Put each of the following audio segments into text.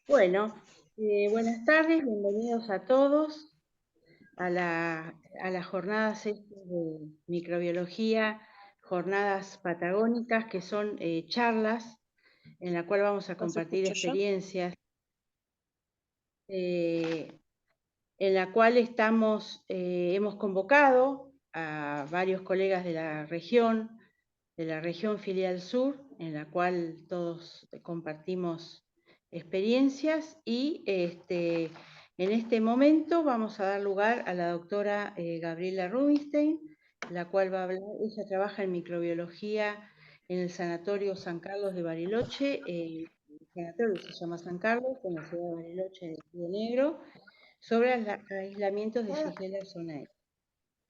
Bueno, buenas tardes, bienvenidos a todos a la jornada sexta de microbiología, jornadas patagónicas, que son charlas en la cual vamos a ¿Los compartir escucho yo? experiencias, en la cual hemos convocado a varios colegas de la región Filial Sur, en la cual todos compartimos experiencias y en este momento vamos a dar lugar a la doctora Gabriela Rubinstein, la cual va a hablar. Ella trabaja en microbiología en el Sanatorio San Carlos de Bariloche, el sanatorio se llama San Carlos, en la ciudad de Bariloche, de Río Negro, sobre aislamientos de Shigella zonae.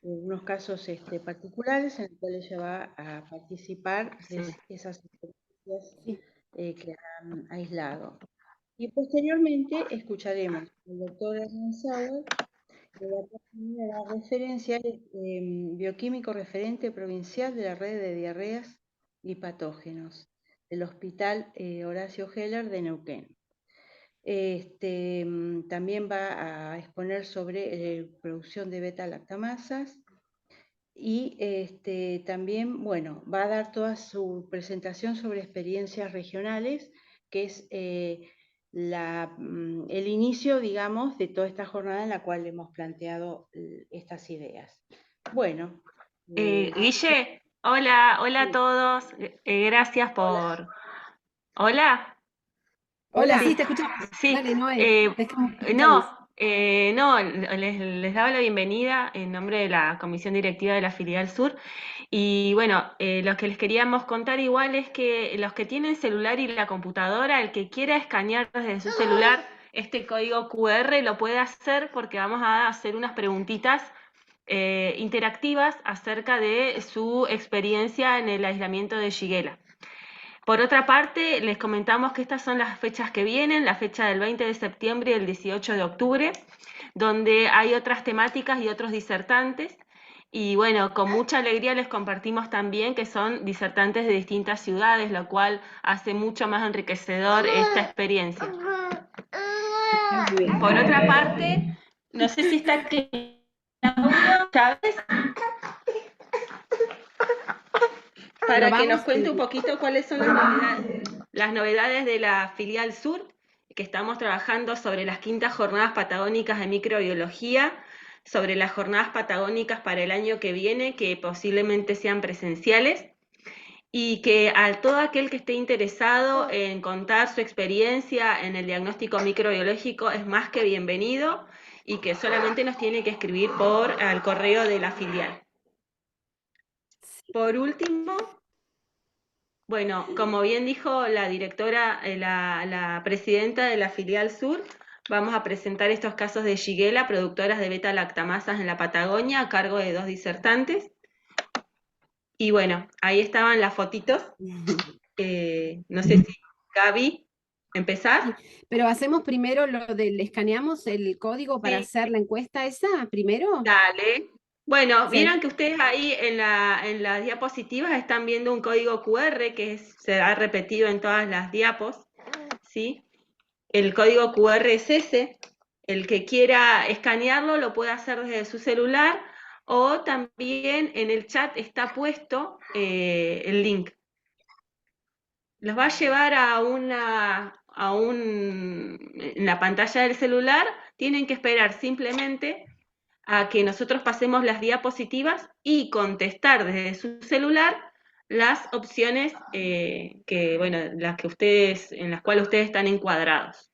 Unos casos particulares en los cuales ella va a participar de Sí. esas experiencias Sí. que han aislado. Y posteriormente escucharemos al doctor Hernán Sauer, que va a dar referencia al bioquímico referente provincial de la red de diarreas y patógenos del Hospital Horacio Heller de Neuquén. También va a exponer sobre producción de beta-lactamasas y también, bueno, va a dar toda su presentación sobre experiencias regionales, que es el inicio, digamos, de toda esta jornada en la cual hemos planteado estas ideas. Bueno. Guille, hola a Sí, todos. Gracias hola. por. Hola. Hola, Hola. sí, Sí, te escuchamos. sí. Dale, Noé, No, contanos. no, les daba la bienvenida en nombre de la Comisión Directiva de la Filial Sur. Y bueno, lo que les queríamos contar igual es que los que tienen celular y la computadora, el que quiera escanear desde su celular este código QR lo puede hacer porque vamos a hacer unas preguntitas interactivas acerca de su experiencia en el aislamiento de Shigella. Por otra parte, les comentamos que estas son las fechas que vienen, la fecha del 20 de septiembre y el 18 de octubre, donde hay otras temáticas y otros disertantes. Y bueno, con mucha alegría les compartimos también que son disertantes de distintas ciudades, lo cual hace mucho más enriquecedor esta experiencia. Está muy bien. Por otra parte, no sé si está Claudio Chávez para que nos Probamos. cuente un poquito cuáles son las novedades de la filial sur, que estamos trabajando sobre las quintas jornadas patagónicas de microbiología, sobre las jornadas patagónicas para el año que viene, que posiblemente sean presenciales, y que a todo aquel que esté interesado en contar su experiencia en el diagnóstico microbiológico es más que bienvenido y que solamente nos tiene que escribir por al correo de la filial. Por último, bueno, como bien dijo la directora, la presidenta de la filial sur, vamos a presentar estos casos de Shigella, productoras de beta-lactamasas en la Patagonia, a cargo de 2 disertantes. Y bueno, ahí estaban las fotitos. No sé si Gaby, ¿empezar? Sí, pero hacemos primero lo del, escaneamos el código para Sí, hacer la encuesta esa primero. dale. Bueno, Sí. vieron que ustedes ahí en las diapositivas están viendo un código QR que se ha repetido en todas las diapos, ¿sí? El código QR es ese. El que quiera escanearlo lo puede hacer desde su celular o también en el chat está puesto el link. Los va a llevar en la pantalla del celular, tienen que esperar simplemente a que nosotros pasemos las diapositivas y contestar desde su celular las opciones bueno, en las cuales ustedes están encuadrados.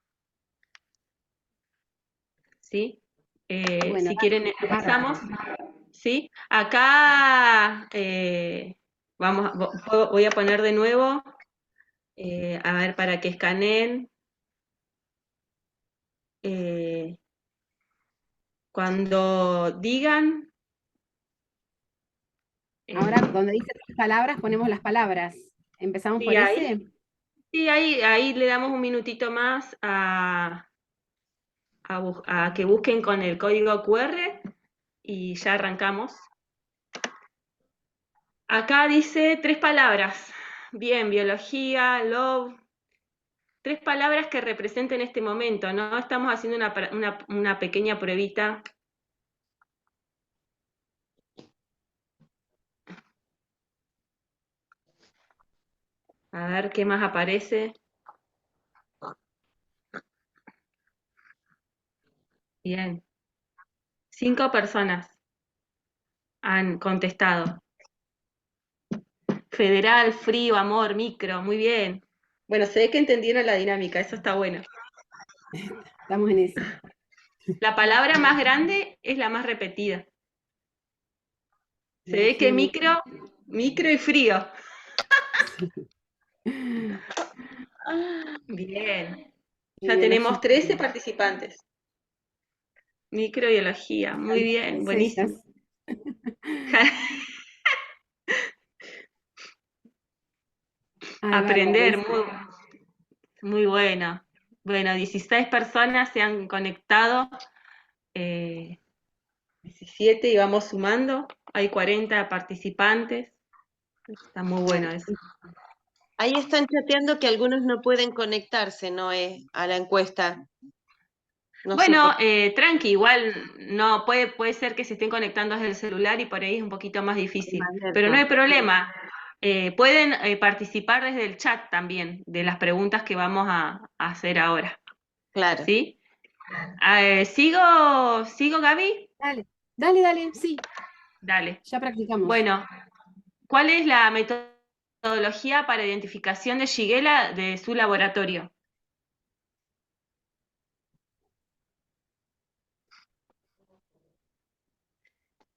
¿Sí? Bueno, Si quieren bárbaro. empezamos. ¿Sí? Acá voy a poner de nuevo, a ver, para que escaneen. Cuando digan, Ahora, donde dice las palabras, ponemos las palabras. ¿Empezamos sí, por ese? sí, ahí le damos un minutito más a que busquen con el código QR y ya arrancamos. Acá dice 3 palabras. Bien, biología, love, tres palabras que representen este momento, ¿no? Estamos haciendo una pequeña pruebita. A ver qué más aparece. Bien. 5 personas han contestado. Federal, frío, amor, micro, muy bien. Bueno, se ve que entendieron la dinámica, eso está bueno. Estamos en eso. La palabra más grande es la más repetida. Se ve que micro y frío. Bien. Ya tenemos 13 participantes. Microbiología, muy bien, buenísimo. Aprender, muy bueno. Bueno, 16 personas se han conectado, 17 y vamos sumando. Hay 40 participantes. Está muy bueno eso. Ahí están chateando que algunos no pueden conectarse, Noé, a la encuesta. No bueno, tranqui, igual no puede ser que se estén conectando desde el celular y por ahí es un poquito más difícil, pero no hay problema. Pueden participar desde el chat también de las preguntas que vamos a hacer ahora. Claro. ¿Sí? ¿Sigo, Gaby? Dale, sí. Dale. Ya practicamos. Bueno, ¿cuál es la metodología para identificación de Shigella de su laboratorio?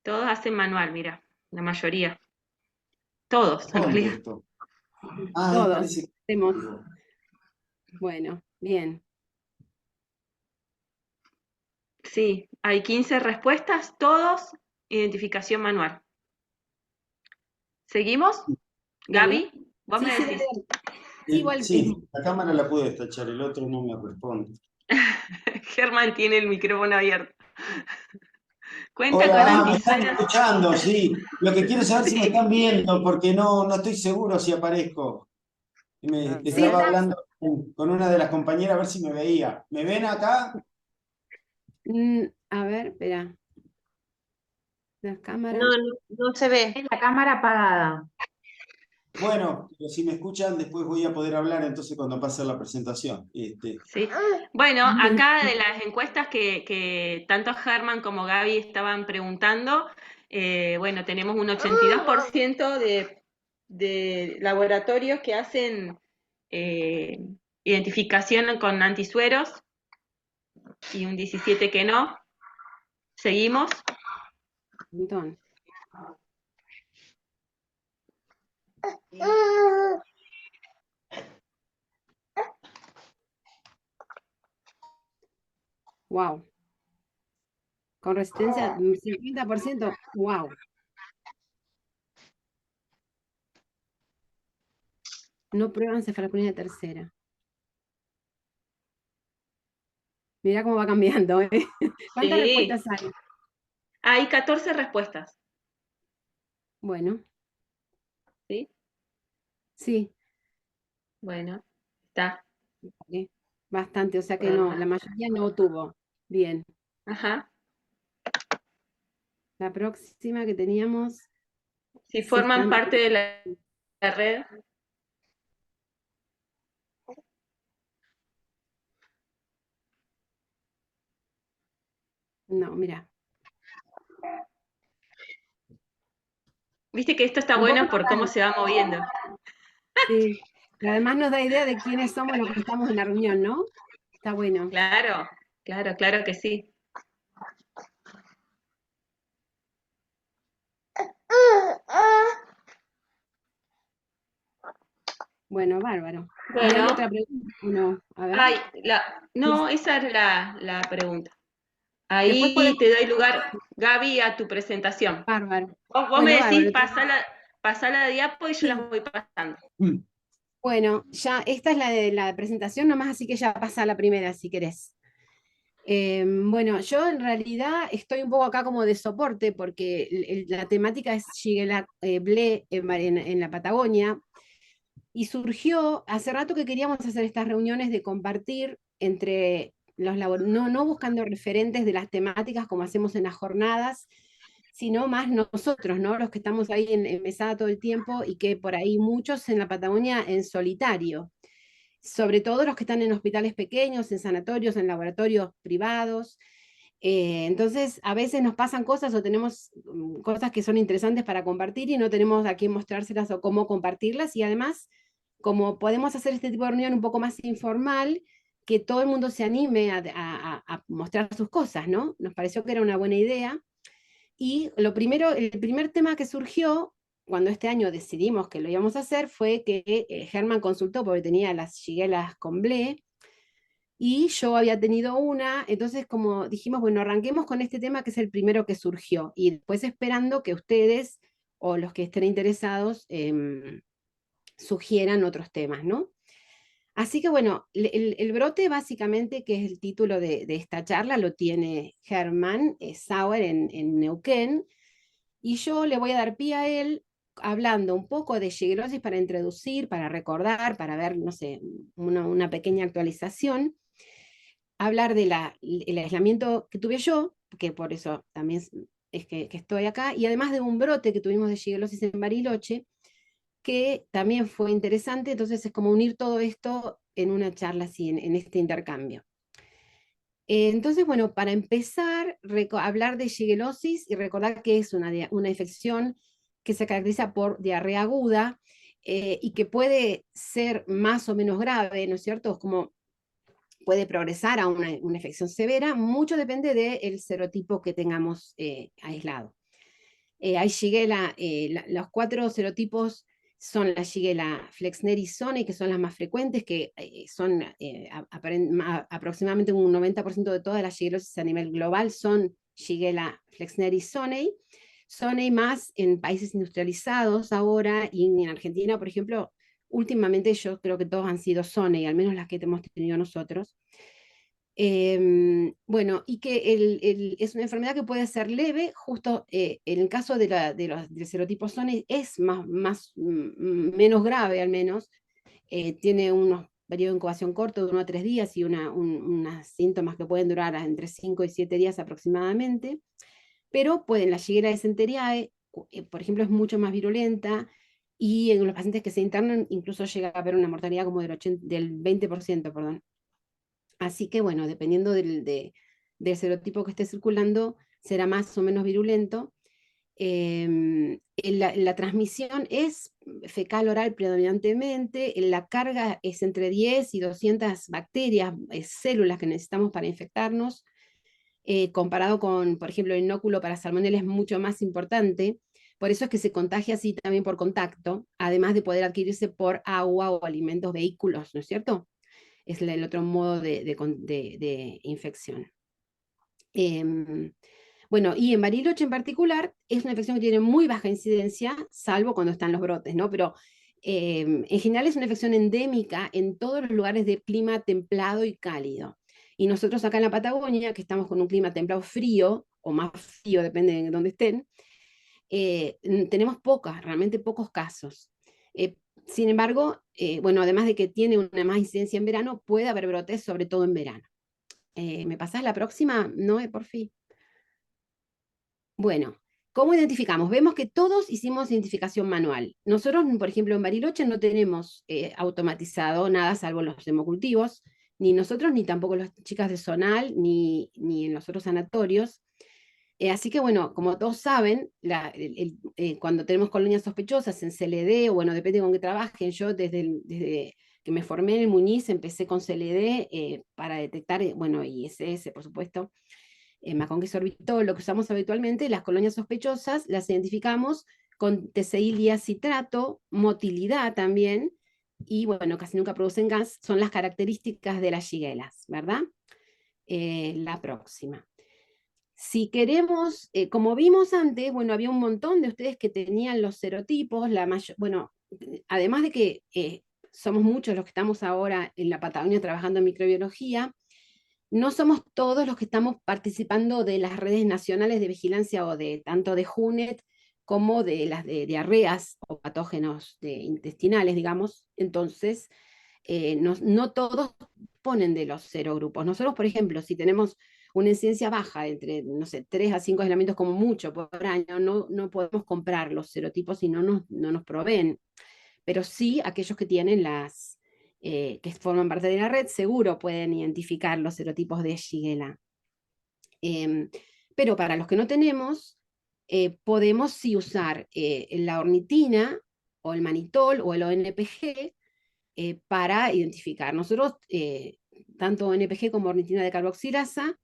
Todos hacen manual, mira, la mayoría. Todos, en realidad. Todos. Bueno, bien. Sí, hay 15 respuestas, todos identificación manual. ¿Seguimos? Gaby, vos me decís. Sí, la cámara la pude destachar, el otro no me responde. Germán tiene el micrófono abierto. Cuenta Hola, con me están anticueros. escuchando, sí. Lo que quiero saber si me están viendo, porque no estoy seguro si aparezco. Estaba hablando con una de las compañeras a ver si me veía. ¿Me ven acá? A ver, espera. La cámara. No se ve. Es la cámara apagada. Bueno, pero si me escuchan, después voy a poder hablar entonces cuando pase la presentación. Sí. Bueno, acá de las encuestas que tanto Germán como Gaby estaban preguntando, bueno, tenemos un 82% de laboratorios que hacen identificación con antisueros y un 17% que no. ¿Seguimos? Entonces. Wow. Con resistencia 50%, wow. No prueban cefaloprimina tercera. Mirá cómo va cambiando, ¿eh? ¿Cuántas respuestas hay? Hay 14 respuestas. Bueno. ¿Sí? Sí. Bueno, está. Bastante, o sea que no, la mayoría no tuvo. Bien. Ajá. La próxima que teníamos. Si forman parte de la red. No, mira. Viste que esto está bueno por cómo se va moviendo. Sí, y además nos da idea de quiénes somos los que estamos en la reunión, ¿no? Está bueno. Claro, claro que sí. Bueno, bárbaro. Bueno. ¿Y hay otra pregunta? No, a ver. No, esa es la pregunta. Ahí te doy lugar, Gaby, a tu presentación. Bárbaro. Vos me decís, pasá la diapo y yo las voy pasando. Bueno, ya esta es la de la presentación nomás, así que ya pasa la primera si querés. Bueno, yo en realidad estoy un poco acá como de soporte porque la temática es Shigella Blé en la Patagonia. Y surgió, hace rato que queríamos hacer estas reuniones de compartir entre los no buscando referentes de las temáticas como hacemos en las jornadas, sino más nosotros, ¿no? Los que estamos ahí en mesada todo el tiempo y que por ahí muchos en la Patagonia en solitario, sobre todo los que están en hospitales pequeños, en sanatorios, en laboratorios privados. Entonces, a veces nos pasan cosas o tenemos cosas que son interesantes para compartir y no tenemos a quién mostrárselas o cómo compartirlas, y además, como podemos hacer este tipo de reunión un poco más informal, que todo el mundo se anime a mostrar sus cosas, ¿no? Nos pareció que era una buena idea. Y el primer tema que surgió cuando este año decidimos que lo íbamos a hacer fue que Germán consultó porque tenía las shiguelas con ble, y yo había tenido una, entonces como dijimos, bueno, arranquemos con este tema que es el primero que surgió, y después esperando que ustedes o los que estén interesados sugieran otros temas, ¿no? Así que bueno, el brote básicamente, que es el título de esta charla, lo tiene Germán Sauer en Neuquén, y yo le voy a dar pie a él hablando un poco de shigelosis para introducir, para recordar, para ver, no sé, una pequeña actualización, hablar del aislamiento que tuve yo, que por eso también es que estoy acá, y además de un brote que tuvimos de shigelosis en Bariloche, que también fue interesante. Entonces es como unir todo esto en una charla así, en este intercambio. Entonces, bueno, para empezar, hablar de shigelosis y recordar que es una infección que se caracteriza por diarrea aguda y que puede ser más o menos grave, ¿no es cierto? Como puede progresar a una infección severa, mucho depende del serotipo que tengamos aislado. Hay Shigella, los 4 serotipos son la Shigella flexneri sonnei, que son las más frecuentes, que son aproximadamente un 90% de todas las shigelosis a nivel global son Shigella flexneri sonnei. Sonnei más en países industrializados ahora, y en Argentina, por ejemplo, últimamente yo creo que todos han sido sonnei, al menos las que hemos tenido nosotros. Bueno, y que es una enfermedad que puede ser leve, justo en el caso del serotipo sonnei es menos grave al menos, tiene unos periodos de incubación corto de 1 a 3 días y unos síntomas que pueden durar entre 5 y 7 días aproximadamente, pero la Shigella dysenteriae, por ejemplo, es mucho más virulenta, y en los pacientes que se internan incluso llega a haber una mortalidad como del 20%, perdón. Así que bueno, dependiendo del serotipo que esté circulando, será más o menos virulento. La transmisión es fecal-oral predominantemente, la carga es entre 10 y 200 bacterias, células que necesitamos para infectarnos, comparado con, por ejemplo, el inóculo para salmonela es mucho más importante. Por eso es que se contagia así también por contacto, además de poder adquirirse por agua o alimentos, vehículos, ¿no es cierto? Es el otro modo de infección. Bueno, y en Bariloche en particular es una infección que tiene muy baja incidencia, salvo cuando están los brotes, ¿no? Pero en general es una infección endémica en todos los lugares de clima templado y cálido. Y nosotros acá en la Patagonia, que estamos con un clima templado frío, o más frío, depende de dónde estén, tenemos realmente pocos casos. Sin embargo, bueno, además de que tiene una más incidencia en verano, puede haber brotes, sobre todo en verano. ¿Me pasás la próxima, Noé, por fin? Bueno, ¿cómo identificamos? Vemos que todos hicimos identificación manual. Nosotros, por ejemplo, en Bariloche no tenemos automatizado nada, salvo los hemocultivos, ni nosotros, ni tampoco las chicas de Zonal, ni en los otros sanatorios. Así que bueno, como todos saben, cuando tenemos colonias sospechosas en CLD, o bueno, depende con qué trabajen, yo desde que me formé en el Muñiz empecé con CLD para detectar, bueno, ISS, por supuesto, Macón, que sorbitol, lo que usamos habitualmente. Las colonias sospechosas las identificamos con TCI diacitrato, motilidad también, y bueno, casi nunca producen gas, son las características de las shiguelas, ¿verdad? La próxima. Si queremos, como vimos antes, bueno, había un montón de ustedes que tenían los serotipos, bueno, además de que somos muchos los que estamos ahora en la Patagonia trabajando en microbiología, no somos todos los que estamos participando de las redes nacionales de vigilancia, o tanto de JUNET como de las de diarreas o patógenos intestinales, digamos. Entonces, no todos ponen de los serogrupos. Nosotros, por ejemplo, si tenemos una incidencia baja, entre, no sé, 3 a 5 aislamientos como mucho por año, no podemos comprar los serotipos y no nos proveen. Pero sí aquellos que tienen que forman parte de la red, seguro pueden identificar los serotipos de Shigella. Pero para los que no tenemos, podemos sí usar la ornitina, o el manitol, o el ONPG, para identificar. Nosotros, tanto ONPG como ornitina de carboxilasa,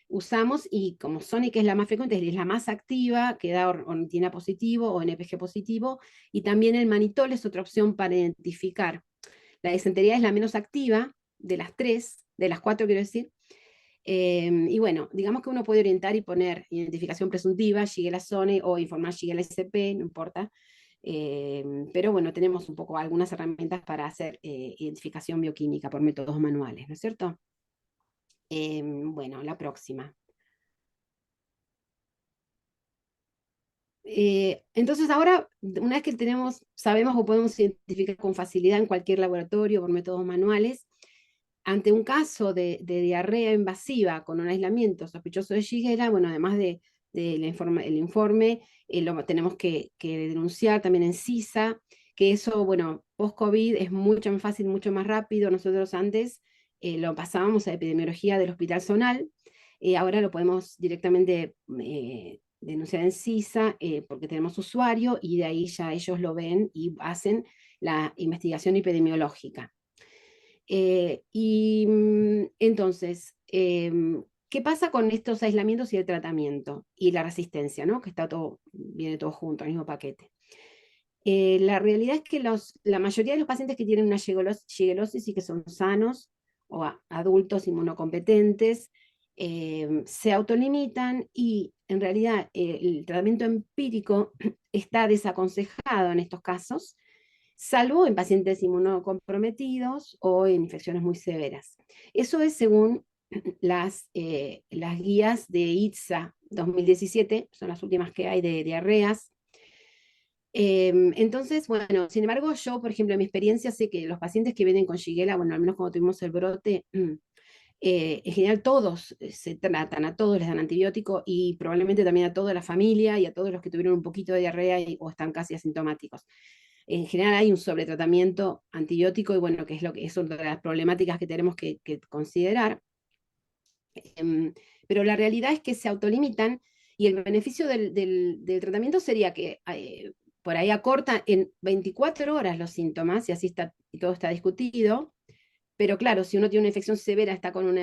usamos, y como Sonic es la más frecuente, es la más activa, que da ornitina positivo o NPG positivo, y también el manitol es otra opción para identificar. La disentería es la menos activa de las 3, de las 4 quiero decir, y bueno, digamos que uno puede orientar y poner identificación presuntiva, Shigella Sone, o informar Shigella SP, no importa, pero bueno, tenemos un poco algunas herramientas para hacer identificación bioquímica por métodos manuales, ¿no es cierto? Bueno, la próxima. Entonces ahora, una vez que sabemos o podemos identificar con facilidad en cualquier laboratorio por métodos manuales, ante un caso de diarrea invasiva con un aislamiento sospechoso de Shigella, bueno, además del informe, lo tenemos que denunciar también en CISA, que eso, bueno, post-COVID es mucho más fácil, mucho más rápido. Nosotros antes lo pasábamos a epidemiología del Hospital Zonal, ahora lo podemos directamente denunciar en CISA, porque tenemos usuario, y de ahí ya ellos lo ven y hacen la investigación epidemiológica. Entonces, ¿qué pasa con estos aislamientos y el tratamiento? Y la resistencia, ¿no? Que viene todo junto, al mismo paquete. La realidad es que la mayoría de los pacientes que tienen una shigellosis y que son sanos, o adultos inmunocompetentes, se autolimitan, y en realidad el tratamiento empírico está desaconsejado en estos casos, salvo en pacientes inmunocomprometidos o en infecciones muy severas. Eso es según las guías de ITSA 2017, son las últimas que hay de diarreas. Entonces, bueno, sin embargo, yo, por ejemplo, en mi experiencia sé que los pacientes que vienen con Shigella, bueno, al menos cuando tuvimos el brote, en general todos se tratan, a todos les dan antibiótico, y probablemente también a toda la familia y a todos los que tuvieron un poquito de diarrea o están casi asintomáticos. En general hay un sobretratamiento antibiótico, y bueno, que es una de las problemáticas que tenemos que considerar. Pero la realidad es que se autolimitan, y el beneficio del tratamiento sería que por ahí acorta en 24 horas los síntomas, y así y todo está discutido. Pero claro, si uno tiene una infección severa, está con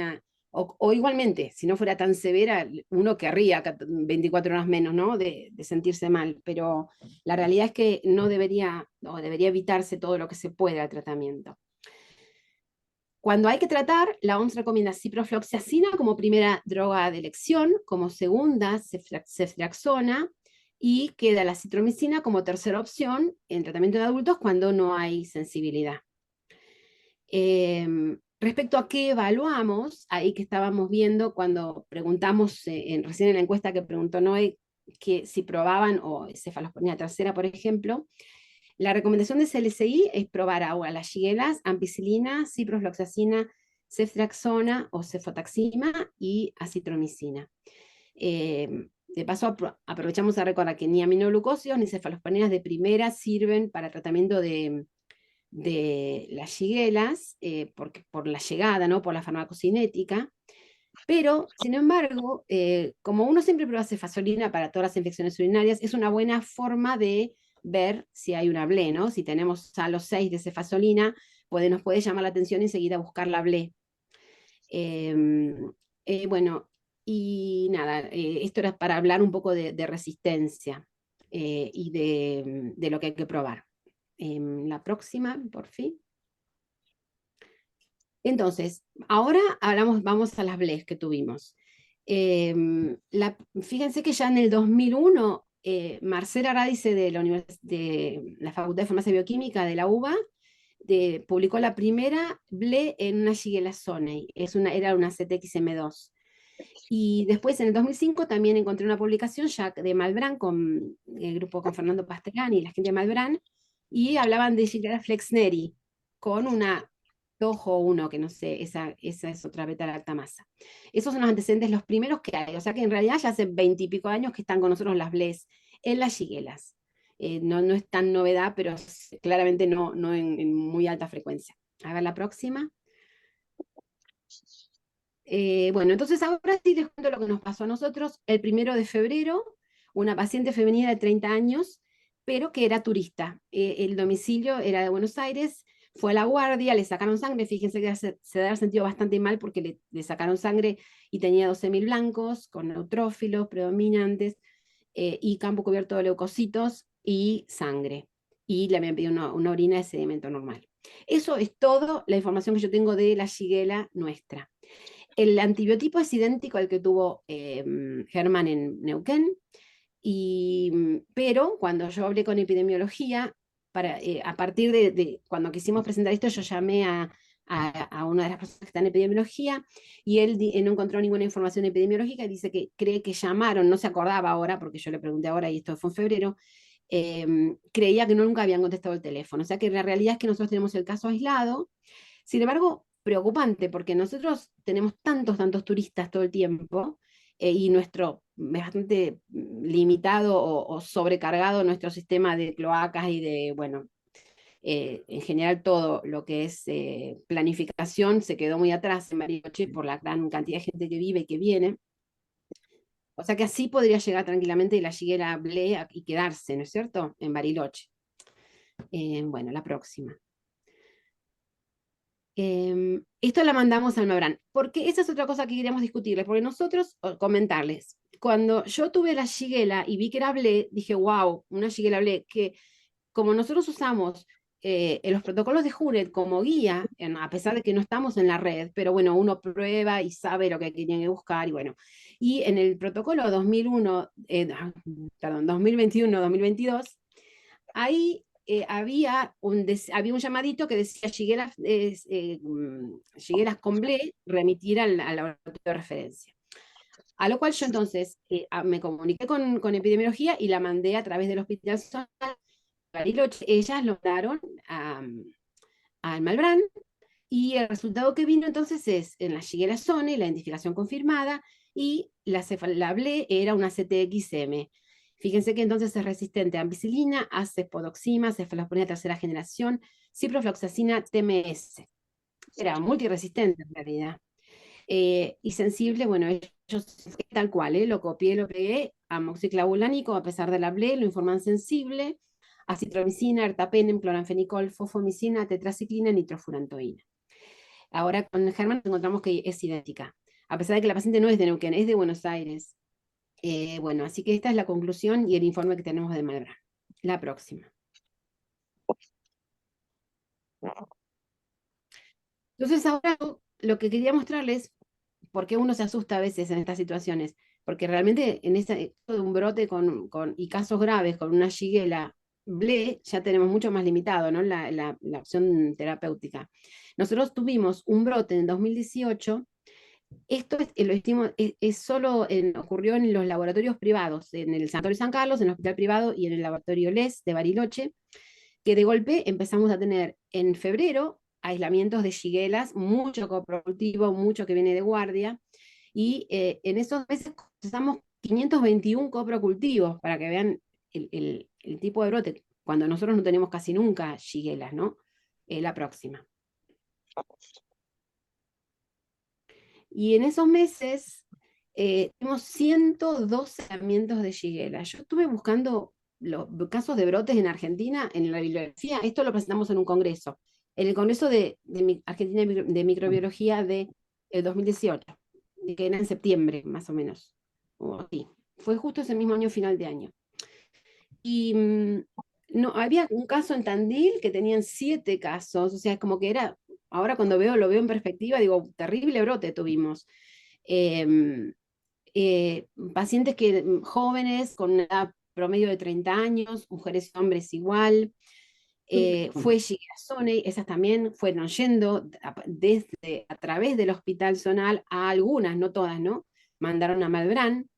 o igualmente, si no fuera tan severa, uno querría 24 horas menos, ¿no? De sentirse mal, pero la realidad es que debería evitarse todo lo que se pueda el tratamiento. Cuando hay que tratar, la OMS recomienda ciprofloxacina como primera droga de elección, como segunda ceftriaxona, y queda la citromicina como tercera opción en tratamiento de adultos cuando no hay sensibilidad. Respecto a qué evaluamos, ahí que estábamos viendo cuando preguntamos, recién en la encuesta que preguntó Noé, que si probaban o cefalosporina tercera, por ejemplo, la recomendación de CLSI es probar a las shigellas, ampicilina, ciprofloxacina, ceftriaxona o cefotaxima y acitromicina. De paso, aprovechamos a recordar que ni aminoglucósidos ni cefalosporinas de primera sirven para tratamiento de las shigellas, por la llegada, ¿no? Por la farmacocinética, pero, sin embargo, como uno siempre prueba cefasolina para todas las infecciones urinarias, es una buena forma de ver si hay una BLE, ¿no? Si tenemos a los 6 de cefasolina, nos puede llamar la atención y enseguida buscar la BLE. Bueno, y nada, esto era para hablar un poco de resistencia y de lo que hay que probar. La próxima, por fin. Entonces, ahora vamos a las BLEs que tuvimos. Fíjense que ya en el 2001, Marcela Radice de la Facultad de Farmacia y Bioquímica de la UBA publicó la primera BLE en una Shigella Sonnei, era una CTXM2. Y después en el 2005 también encontré una publicación ya de Malbrán, con el grupo con Fernando Pastrani y la gente de Malbrán, y hablaban de Shigella flexneri, con una Tojo 1, que no sé, esa es otra beta lactamasa. Esos son los antecedentes, los primeros que hay, o sea que en realidad ya hace 20 y pico años que están con nosotros las BLES en las shiguelas. No es tan novedad, pero claramente no en muy alta frecuencia. A ver la próxima. Bueno, entonces ahora sí les cuento lo que nos pasó a nosotros. El 1 de febrero, una paciente femenina de 30 años, pero que era turista. El domicilio era de Buenos Aires, fue a la guardia, le sacaron sangre, fíjense que se debe haber sentido bastante mal porque le sacaron sangre y tenía 12.000 blancos, con neutrófilos predominantes, y campo cubierto de leucocitos y sangre. Y le habían pedido una orina de sedimento normal. Eso es todo la información que yo tengo de la Shigella nuestra. El antibiotipo es idéntico al que tuvo Germán en Neuquén, pero cuando yo hablé con epidemiología, a partir de cuando quisimos presentar esto, yo llamé a una de las personas que está en epidemiología, y él no encontró ninguna información epidemiológica, y dice que cree que llamaron, no se acordaba ahora, porque yo le pregunté ahora, y esto fue en febrero, creía que nunca habían contestado el teléfono. O sea que la realidad es que nosotros tenemos el caso aislado. Sin embargo, preocupante, porque nosotros tenemos tantos turistas todo el tiempo, y nuestro es bastante limitado o sobrecargado nuestro sistema de cloacas y de, bueno, en general todo lo que es planificación se quedó muy atrás en Bariloche por la gran cantidad de gente que vive y que viene. O sea que así podría llegar tranquilamente la Shigella Ble y quedarse, ¿no es cierto?, en Bariloche. Bueno, la próxima. Esto la mandamos al Malbrán, porque esa es otra cosa que queríamos discutirles, porque nosotros, comentarles, cuando yo tuve la Shigella y vi que era Ble, dije, wow, una Shigella Ble, que como nosotros usamos en los protocolos de Junet como guía, a pesar de que no estamos en la red, pero bueno, uno prueba y sabe lo que tiene que buscar, y bueno, y en el protocolo 2021-2022, ahí había un llamadito que decía Shigueras con Ble, remitir al laboratorio de referencia. A lo cual yo entonces me comuniqué con epidemiología y la mandé a través del Hospital Zonal Bariloche. Ellas lo daron al Malbrán, y el resultado que vino entonces es en la Shigella Zone, la identificación confirmada, y la Ble era una CTXM. Fíjense que entonces es resistente a ampicilina, a cefpodoxima, cefalosporina tercera generación, ciprofloxacina, TMS. Era multiresistente en realidad. Y sensible, bueno, ellos tal cual, lo copié, lo pegué, amoxiclavulánico, a pesar de la Ble, lo informan sensible, acitromicina, ertapenem, cloranfenicol, fofomicina, tetraciclina, nitrofurantoína. Ahora con Germán encontramos que es idéntica, a pesar de que la paciente no es de Neuquén, es de Buenos Aires. Bueno, así que esta es la conclusión y el informe que tenemos de Malbrán. La próxima. Entonces ahora lo que quería mostrarles, por qué uno se asusta a veces en estas situaciones, porque realmente en un brote y casos graves con una Shigella Ble ya tenemos mucho más limitado, ¿no?, la opción terapéutica. Nosotros tuvimos un brote en 2018. Esto lo estimo, solo ocurrió en los laboratorios privados, en el Sanatorio San Carlos, en el hospital privado y en el laboratorio LES de Bariloche, que de golpe empezamos a tener en febrero aislamientos de shiguelas, mucho coprocultivo, mucho que viene de guardia, y en esos meses procesamos 521 coprocultivos, para que vean el tipo de brote, cuando nosotros no tenemos casi nunca shiguelas, ¿no? La próxima. Y en esos meses tuvimos 112 aislamientos de Shigella. Yo estuve buscando los casos de brotes en Argentina en la bibliografía. Esto lo presentamos en un congreso, en el Congreso de Argentina de Microbiología de 2018, que era en septiembre, más o menos. Sí, fue justo ese mismo año, final de año. Y no, había un caso en Tandil que tenían 7 casos, o sea, como que era, ahora cuando lo veo en perspectiva, digo, terrible brote tuvimos. Pacientes jóvenes con una edad promedio de 30 años, mujeres y hombres igual. Fue Shigella Zone, esas también fueron yendo a través del Hospital Zonal a algunas, no todas, ¿no?, mandaron a Malbrán,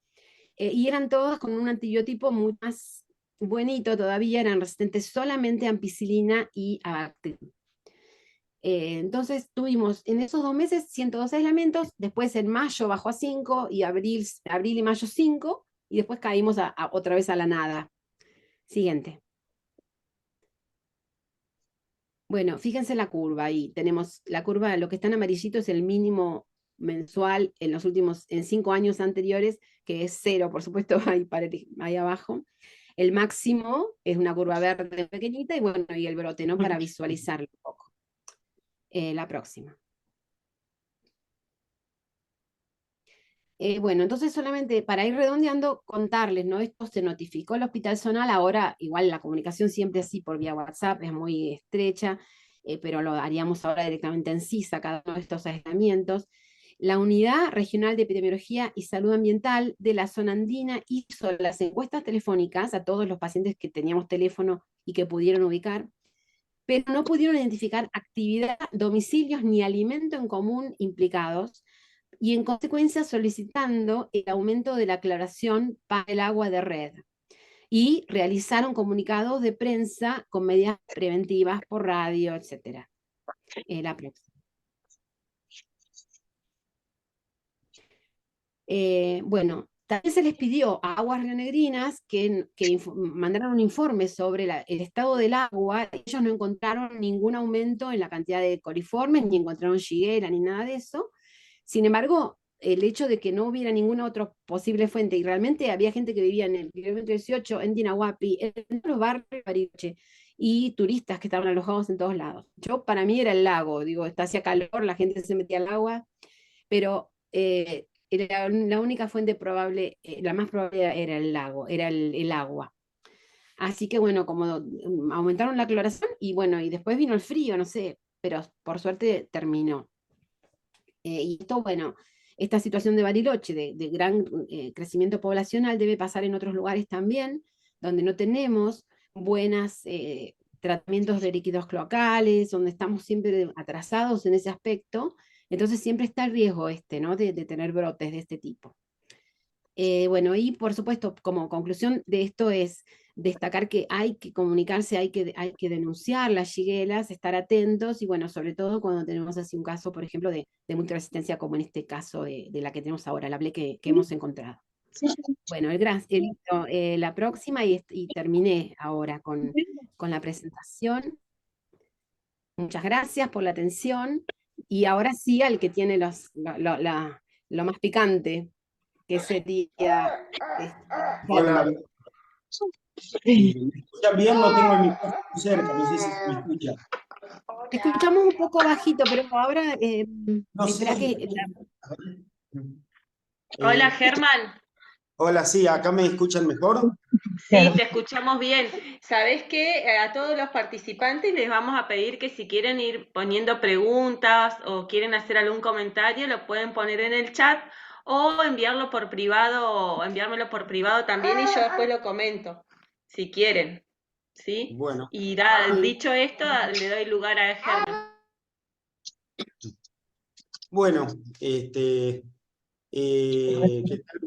y eran todas con un antibiótico muy más buenito todavía, eran resistentes solamente a ampicilina y a bactrim. Entonces tuvimos en esos 2 meses 102 aislamientos, después en mayo bajó a 5, y abril y mayo 5, y después caímos otra vez a la nada. Siguiente. Bueno, fíjense la curva ahí. Tenemos la curva, lo que está en amarillito es el mínimo mensual en los últimos, en 5 años anteriores, que es 0, por supuesto, ahí abajo. El máximo es una curva verde pequeñita, y bueno, y el brote, ¿no? Para visualizarlo un poco. La próxima. Bueno, entonces solamente para ir redondeando, contarles, ¿no? Esto se notificó al Hospital Zonal, ahora igual la comunicación siempre así por vía WhatsApp es muy estrecha, pero lo haríamos ahora directamente en CISA, cada uno de estos aislamientos. La Unidad Regional de Epidemiología y Salud Ambiental de la zona andina hizo las encuestas telefónicas a todos los pacientes que teníamos teléfono y que pudieron ubicar, pero no pudieron identificar actividad, domicilios ni alimento en común implicados, y en consecuencia solicitando el aumento de la aclaración para el agua de red. Y realizaron comunicados de prensa con medidas preventivas por radio, etc. La próxima. Bueno, también se les pidió a Aguas Rionegrinas que mandaran un informe sobre el estado del agua. Ellos no encontraron ningún aumento en la cantidad de coliformes, ni encontraron shigella, ni nada de eso. Sin embargo, el hecho de que no hubiera ninguna otra posible fuente, y realmente había gente que vivía en el kilómetro 18, en Dinahuapi, en los barrios de Bariloche, y turistas que estaban alojados en todos lados. Para mí era el lago, digo, hacía calor, la gente se metía al agua, pero era la única fuente probable, la más probable era el lago, era el agua. Así que bueno, como aumentaron la cloración, y bueno, y después vino el frío, no sé, pero por suerte terminó. Y esto, bueno, esta situación de Bariloche, de gran crecimiento poblacional, debe pasar en otros lugares también, donde no tenemos buenos tratamientos de líquidos cloacales, donde estamos siempre atrasados en ese aspecto. Entonces siempre está el riesgo ¿no? de tener brotes de este tipo. Bueno, y por supuesto, como conclusión de esto es destacar que hay que comunicarse, hay que denunciar las shiguelas, estar atentos, y bueno, sobre todo cuando tenemos así un caso, por ejemplo, de multiresistencia, como en este caso de la que tenemos ahora, la BLE que hemos encontrado. Bueno, la próxima, y terminé ahora con la presentación. Muchas gracias por la atención, y ahora sí al que tiene lo más picante, que sería... Hola. ¿Me escuchan bien? No tengo el micrófono cerca, no sé si se me escucha. Te escuchamos un poco bajito, pero ahora No sé. Hola, Germán. Hola, sí, ¿acá me escuchan mejor? Sí, te escuchamos bien. ¿Sabés qué? A todos los participantes les vamos a pedir que si quieren ir poniendo preguntas o quieren hacer algún comentario, lo pueden poner en el chat o enviármelo por privado también, y yo después lo comento, si quieren. ¿Sí? Bueno. Y dicho esto, le doy lugar a Germán. Bueno,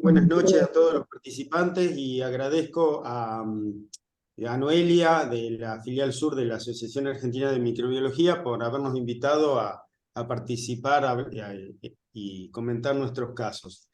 buenas noches a todos los participantes, y agradezco a Noelia de la filial sur de la Asociación Argentina de Microbiología por habernos invitado a participar y comentar nuestros casos.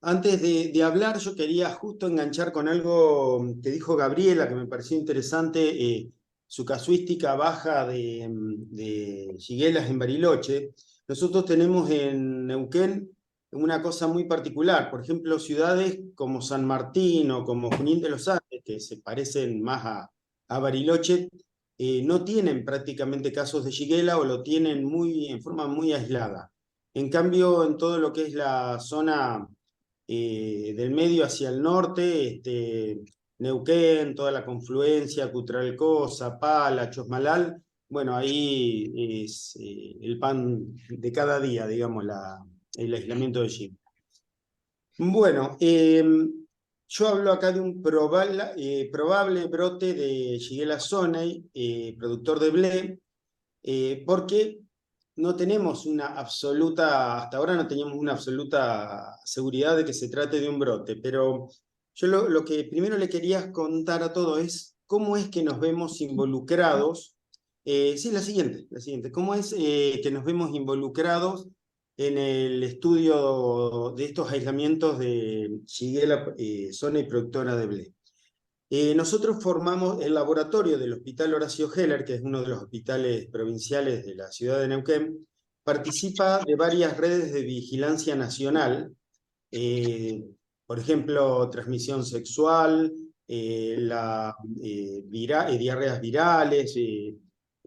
Antes de hablar, yo quería justo enganchar con algo que dijo Gabriela, que me pareció interesante, su casuística baja de shiguelas en Bariloche. Nosotros tenemos en Neuquén una cosa muy particular. Por ejemplo, ciudades como San Martín o como Junín de los Andes, que se parecen más a Bariloche, no tienen prácticamente casos de shigella, o lo tienen en forma muy aislada. En cambio, en todo lo que es la zona del medio hacia el norte, Neuquén, toda la confluencia, Cutralcó, Zapala, Chosmalal, bueno, ahí es el pan de cada día, digamos, el aislamiento de shigella. Bueno, yo hablo acá de un probable brote de Shigella zonei, productor de BLE, porque no tenemos una absoluta, hasta ahora no teníamos una absoluta seguridad de que se trate de un brote, pero yo lo que primero le quería contar a todo es cómo es que nos vemos involucrados, sí, la siguiente, cómo es que nos vemos involucrados en el estudio de estos aislamientos de Shigella, zona y productora de Blé. Nosotros formamos el laboratorio del Hospital Horacio Heller, que es uno de los hospitales provinciales de la ciudad de Neuquén, participa de varias redes de vigilancia nacional, por ejemplo, transmisión sexual, diarreas virales,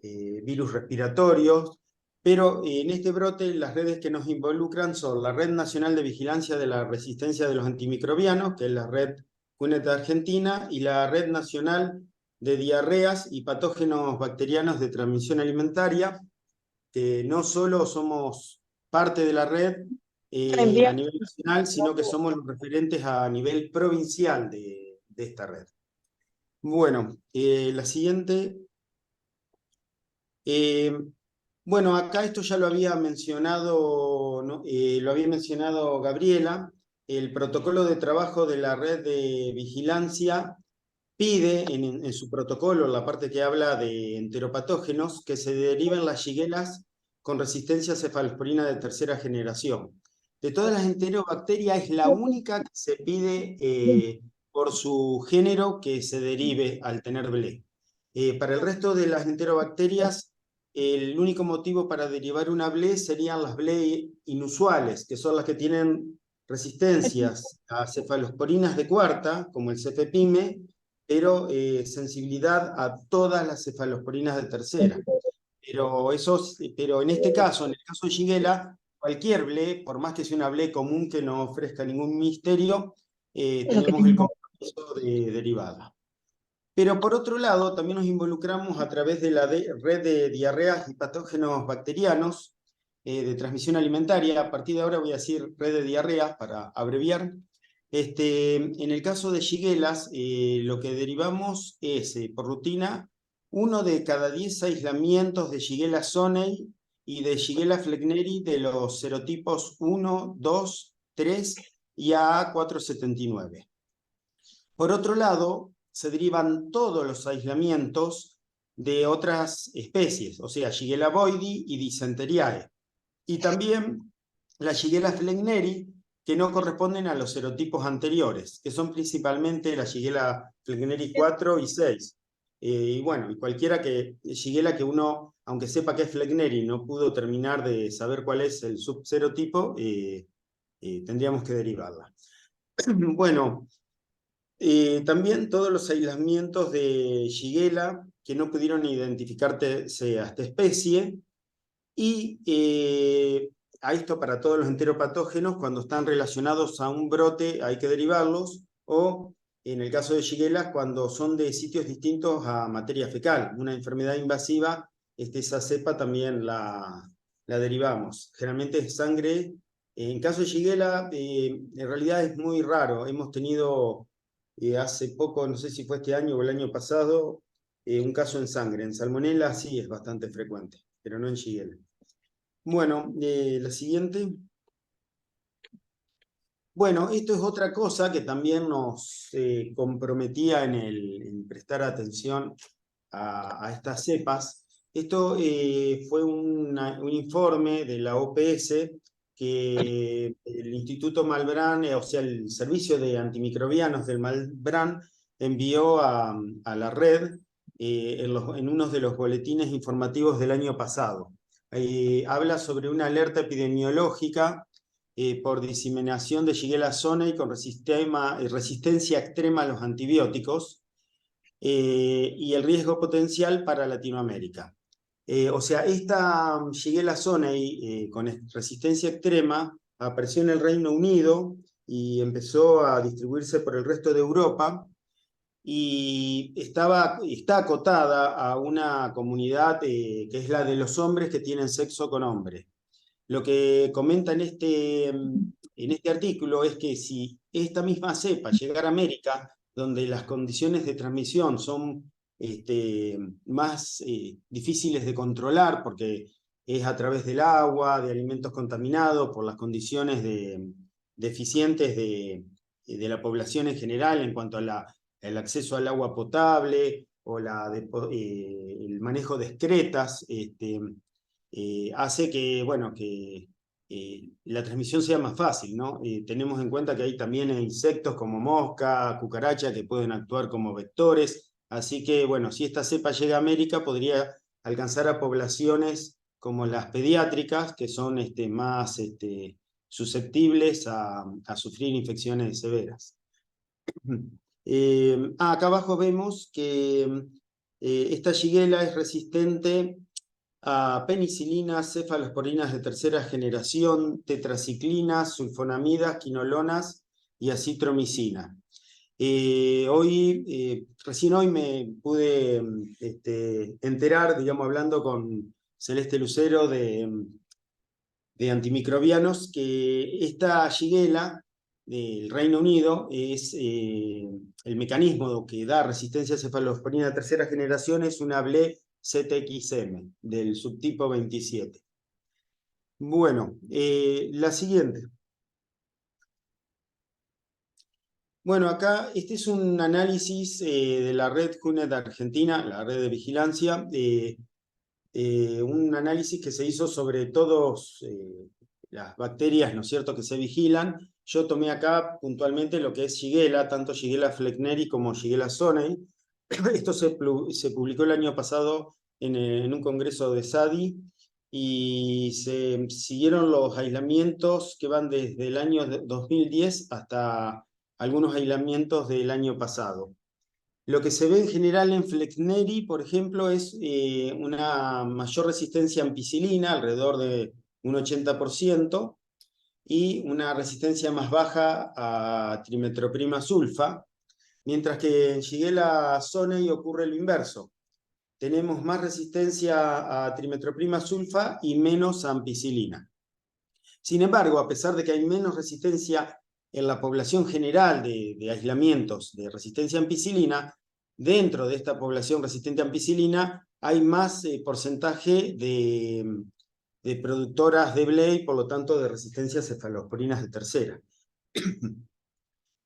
virus respiratorios, pero en este brote las redes que nos involucran son la Red Nacional de Vigilancia de la Resistencia de los Antimicrobianos, que es la red CUNET Argentina, y la Red Nacional de Diarreas y Patógenos Bacterianos de Transmisión Alimentaria, que no solo somos parte de la red a nivel nacional, sino que somos los referentes a nivel provincial de esta red. Bueno, la siguiente. Bueno, acá esto ya lo había mencionado, ¿no? Lo había mencionado Gabriela. El protocolo de trabajo de la red de vigilancia pide en su protocolo, en la parte que habla de enteropatógenos, que se deriven las shigellas con resistencia a cefalosporina de tercera generación. De todas las enterobacterias es la única que se pide por su género que se derive al tener BLE. Para el resto de las enterobacterias, el único motivo para derivar una BLE serían las BLE inusuales, que son las que tienen resistencias a cefalosporinas de cuarta, como el cefepime, pero sensibilidad a todas las cefalosporinas de tercera. Pero en este caso, en el caso de Shigella, cualquier BLE, por más que sea una BLE común que no ofrezca ningún misterio, tenemos el compromiso de derivada. Pero por otro lado, también nos involucramos a través de la red de diarreas y patógenos bacterianos de transmisión alimentaria. A partir de ahora voy a decir red de diarreas para abreviar. En el caso de Shigella, lo que derivamos es, por rutina, 1 de cada 10 aislamientos de Shigella zonei y de Shigella fleckneri de los serotipos 1, 2, 3 y AA479. Por otro lado, se derivan todos los aislamientos de otras especies, o sea, Shigella boydii y Dysenteriae. Y también la Shigella fleckneri, que no corresponden a los serotipos anteriores, que son principalmente la Shigella fleckneri 4 y 6. Y bueno, y cualquiera Shigella que uno, aunque sepa que es fleckneri, no pudo terminar de saber cuál es el subserotipo, tendríamos que derivarla. Bueno, también todos los aislamientos de Shigella que no pudieron identificarse a esta especie, y a esto para todos los enteropatógenos, cuando están relacionados a un brote hay que derivarlos, o en el caso de Shigella, cuando son de sitios distintos a materia fecal, una enfermedad invasiva, esa cepa también la derivamos. Generalmente es sangre. En caso de Shigella, en realidad es muy raro. Hemos tenido hace poco, no sé si fue este año o el año pasado, un caso en sangre. En Salmonella sí es bastante frecuente, pero no en Shigella. Bueno, la siguiente. Bueno, esto es otra cosa que también nos comprometía en prestar atención a estas cepas. Esto fue un informe de la OPS que el Instituto Malbrán, o sea, el Servicio de Antimicrobianos del Malbrán, envió a la red en uno de los boletines informativos del año pasado. Habla sobre una alerta epidemiológica por diseminación de Shigella zonei con resistencia extrema a los antibióticos y el riesgo potencial para Latinoamérica. O sea, esta Shigella zonei con resistencia extrema apareció en el Reino Unido y empezó a distribuirse por el resto de Europa, y está acotada a una comunidad que es la de los hombres que tienen sexo con hombres. Lo que comenta en este artículo es que si esta misma cepa llegara a América, donde las condiciones de transmisión son más difíciles de controlar, porque es a través del agua, de alimentos contaminados, por las condiciones deficientes de la población en general en cuanto a el acceso al agua potable o el manejo de excretas, hace que, bueno, que la transmisión sea más fácil, ¿no? Tenemos en cuenta que hay también insectos como mosca, cucaracha, que pueden actuar como vectores, así que, bueno, si esta cepa llega a América, podría alcanzar a poblaciones como las pediátricas, que son más susceptibles a sufrir infecciones severas. Acá abajo vemos que esta shigella es resistente a penicilinas, cefalosporinas de tercera generación, tetraciclinas, sulfonamidas, quinolonas y acitromicina. Recién hoy me pude enterar, digamos, hablando con Celeste Lucero de antimicrobianos, que esta shigella del Reino Unido es el mecanismo que da resistencia a cefalosporina de tercera generación es una BLE ZXM del subtipo 27. Bueno, la siguiente. Bueno, acá este es un análisis de la red CUNET Argentina, la red de vigilancia, un análisis que se hizo sobre todas las bacterias, ¿no es cierto?, que se vigilan. Yo tomé acá puntualmente lo que es Shigella, tanto Shigella fleckneri como Shigella sonnei. Esto se publicó el año pasado en un congreso de SADI y se siguieron los aislamientos que van desde el año 2010 hasta algunos aislamientos del año pasado. Lo que se ve en general en Flexneri, por ejemplo, es una mayor resistencia a ampicilina, alrededor de un 80%, y una resistencia más baja a trimetroprima sulfa, mientras que en Shigella sonnei ocurre lo inverso. Tenemos más resistencia a trimetroprima sulfa y menos a ampicilina. Sin embargo, a pesar de que hay menos resistencia en la población general de aislamientos de resistencia a ampicilina, dentro de esta población resistente a ampicilina hay más porcentaje de productoras de BLE y por lo tanto de resistencia a cefalosporinas de tercera.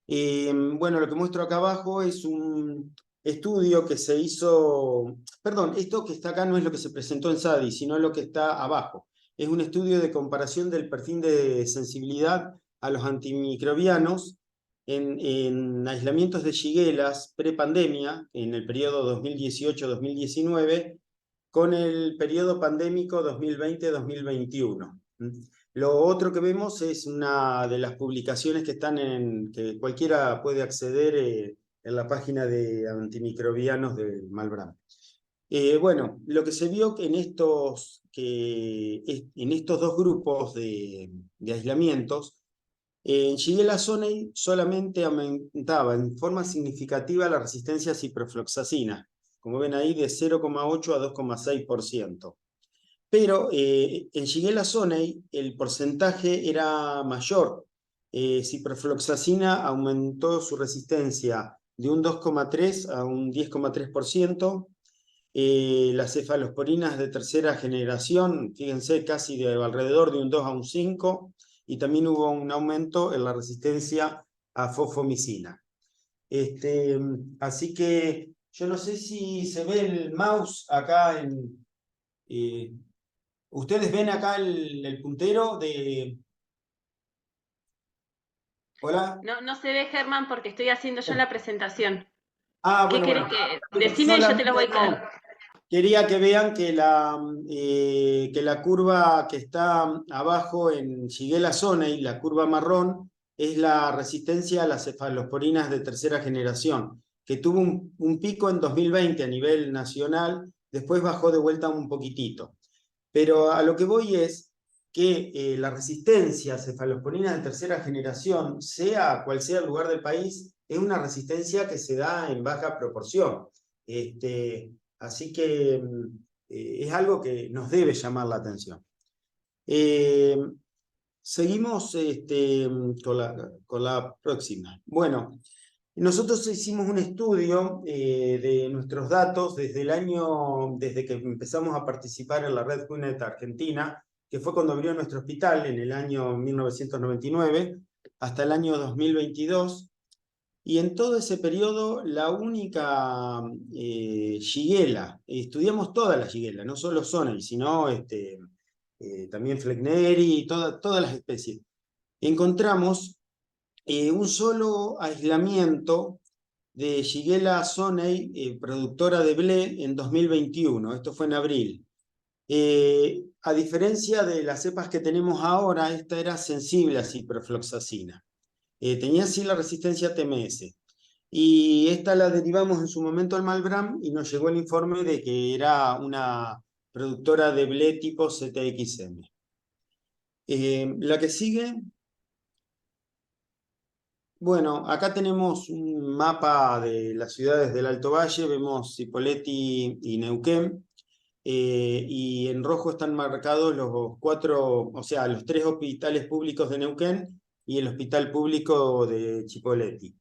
Bueno, lo que muestro acá abajo es un estudio que se hizo, perdón, esto que está acá no es lo que se presentó en SADI, sino lo que está abajo. Es un estudio de comparación del perfil de sensibilidad a los antimicrobianos en aislamientos de shigellas prepandemia, en el periodo 2018-2019, con el periodo pandémico 2020-2021. Lo otro que vemos es una de las publicaciones que están que cualquiera puede acceder en la página de antimicrobianos de Malbrán. Bueno, lo que se vio en estos dos grupos de aislamientos, en Shigella sonnei solamente aumentaba en forma significativa la resistencia a ciprofloxacina, como ven ahí, de 0,8 a 2,6%. Pero en Shigella sonnei el porcentaje era mayor. Ciprofloxacina aumentó su resistencia de un 2,3 a un 10,3%. Las cefalosporinas de tercera generación, fíjense, casi de alrededor de un 2 a un 5, y también hubo un aumento en la resistencia a fosfomicina. Así que yo no sé si se ve el mouse acá en... ¿Ustedes ven acá el puntero de...? ¿Hola? No se ve, Germán, porque estoy haciendo yo la presentación. Ah, ¿Qué bueno, querés bueno. que...? Decime y yo te lo voy No. Quería que vean que la curva que está abajo en Shigella sonnei, la curva marrón, es la resistencia a las cefalosporinas de tercera generación, que tuvo un pico en 2020 a nivel nacional, después bajó de vuelta un poquitito. Pero a lo que voy es que la resistencia a cefalosporinas de tercera generación, sea cual sea el lugar del país, es una resistencia que se da en baja proporción. Así que es algo que nos debe llamar la atención. Seguimos con la próxima. Bueno, Nosotros hicimos un estudio de nuestros datos desde que empezamos a participar en la Red Junet Argentina, que fue cuando abrió nuestro hospital en el año 1999, hasta el año 2022. Y en todo ese periodo, la única Shigella, estudiamos todas las Shigella, no solo Zonai, sino también Fleckneri y todas las especies. Encontramos un solo aislamiento de Shigella zonei, productora de ble, en 2021. Esto fue en abril. A diferencia de las cepas que tenemos ahora, esta era sensible a ciprofloxacina. Tenía sí la resistencia a TMS. Y esta la derivamos en su momento al Malbram y nos llegó el informe de que era una productora de ble tipo ZXM. La que sigue. Bueno, acá tenemos un mapa de las ciudades del Alto Valle, vemos Cipolletti y Neuquén, y en rojo están marcados los los 3 hospitales públicos de Neuquén y el hospital público de Cipolletti.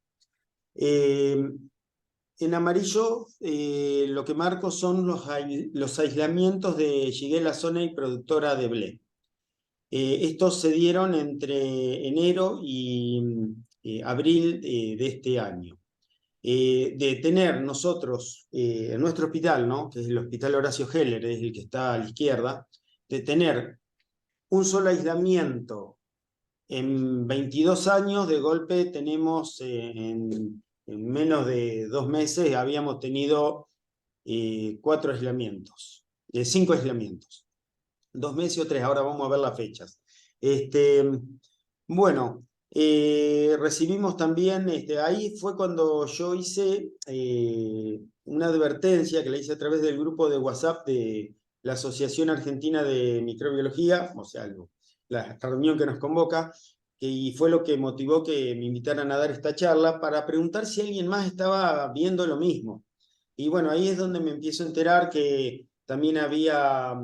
En amarillo lo que marco son los aislamientos de Shigella zonei productora de ble. Estos se dieron entre enero y abril de este año. De tener nosotros, en nuestro hospital, ¿no?, que es el Hospital Horacio Heller, es el que está a la izquierda, de tener un solo aislamiento en 22 años, de golpe tenemos en menos de 2 meses, habíamos tenido 5 aislamientos. 2 meses o 3, ahora vamos a ver las fechas. Bueno, recibimos también, ahí fue cuando yo hice una advertencia que la hice a través del grupo de WhatsApp de la Asociación Argentina de Microbiología, o sea, la reunión que nos convoca, y fue lo que motivó que me invitaran a dar esta charla para preguntar si alguien más estaba viendo lo mismo. Y bueno, ahí es donde me empiezo a enterar que también había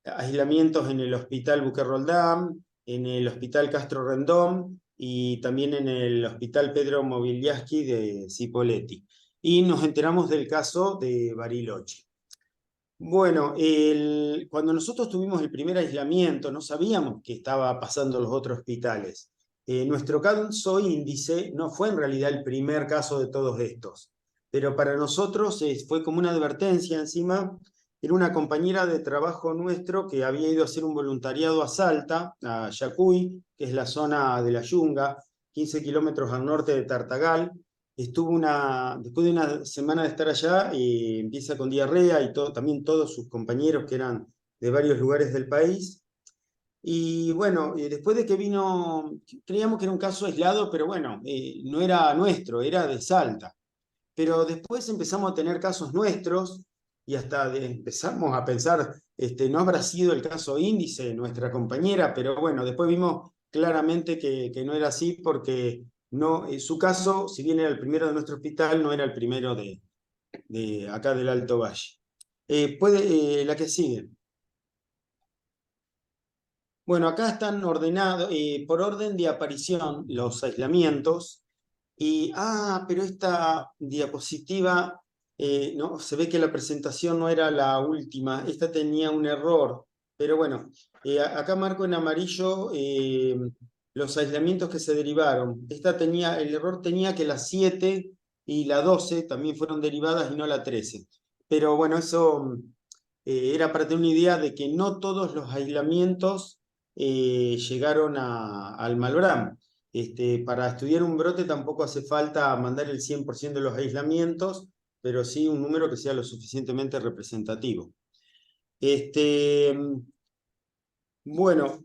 aislamientos en el Hospital Buque-Roldán, en el Hospital Castro Rendón y también en el Hospital Pedro Mobiliaski de Cipolletti. Y nos enteramos del caso de Bariloche. Bueno, cuando nosotros tuvimos el primer aislamiento, no sabíamos qué estaba pasando en los otros hospitales. Nuestro caso índice no fue en realidad el primer caso de todos estos, pero para nosotros fue como una advertencia encima. Era una compañera de trabajo nuestro que había ido a hacer un voluntariado a Salta, a Yacuy, que es la zona de la Yunga, 15 kilómetros al norte de Tartagal. Después de una semana de estar allá, empieza con diarrea y también todos sus compañeros que eran de varios lugares del país. Y bueno, después de que vino, creíamos que era un caso aislado, pero bueno, no era nuestro, era de Salta. Pero después empezamos a tener casos nuestros y hasta empezamos a pensar, no habrá sido el caso índice de nuestra compañera, pero bueno, después vimos claramente que no era así porque no, su caso, si bien era el primero de nuestro hospital, no era el primero de acá del Alto Valle. La que sigue. Bueno, acá están ordenados por orden de aparición los aislamientos. Pero esta diapositiva, no, se ve que la presentación no era la última, esta tenía un error, pero bueno, acá marco en amarillo los aislamientos que se derivaron. El error tenía que la 7 y la 12 también fueron derivadas y no la 13. Pero bueno, eso era para tener una idea de que no todos los aislamientos llegaron al Malbram. Para estudiar un brote tampoco hace falta mandar el 100% de los aislamientos, pero sí un número que sea lo suficientemente representativo. Bueno,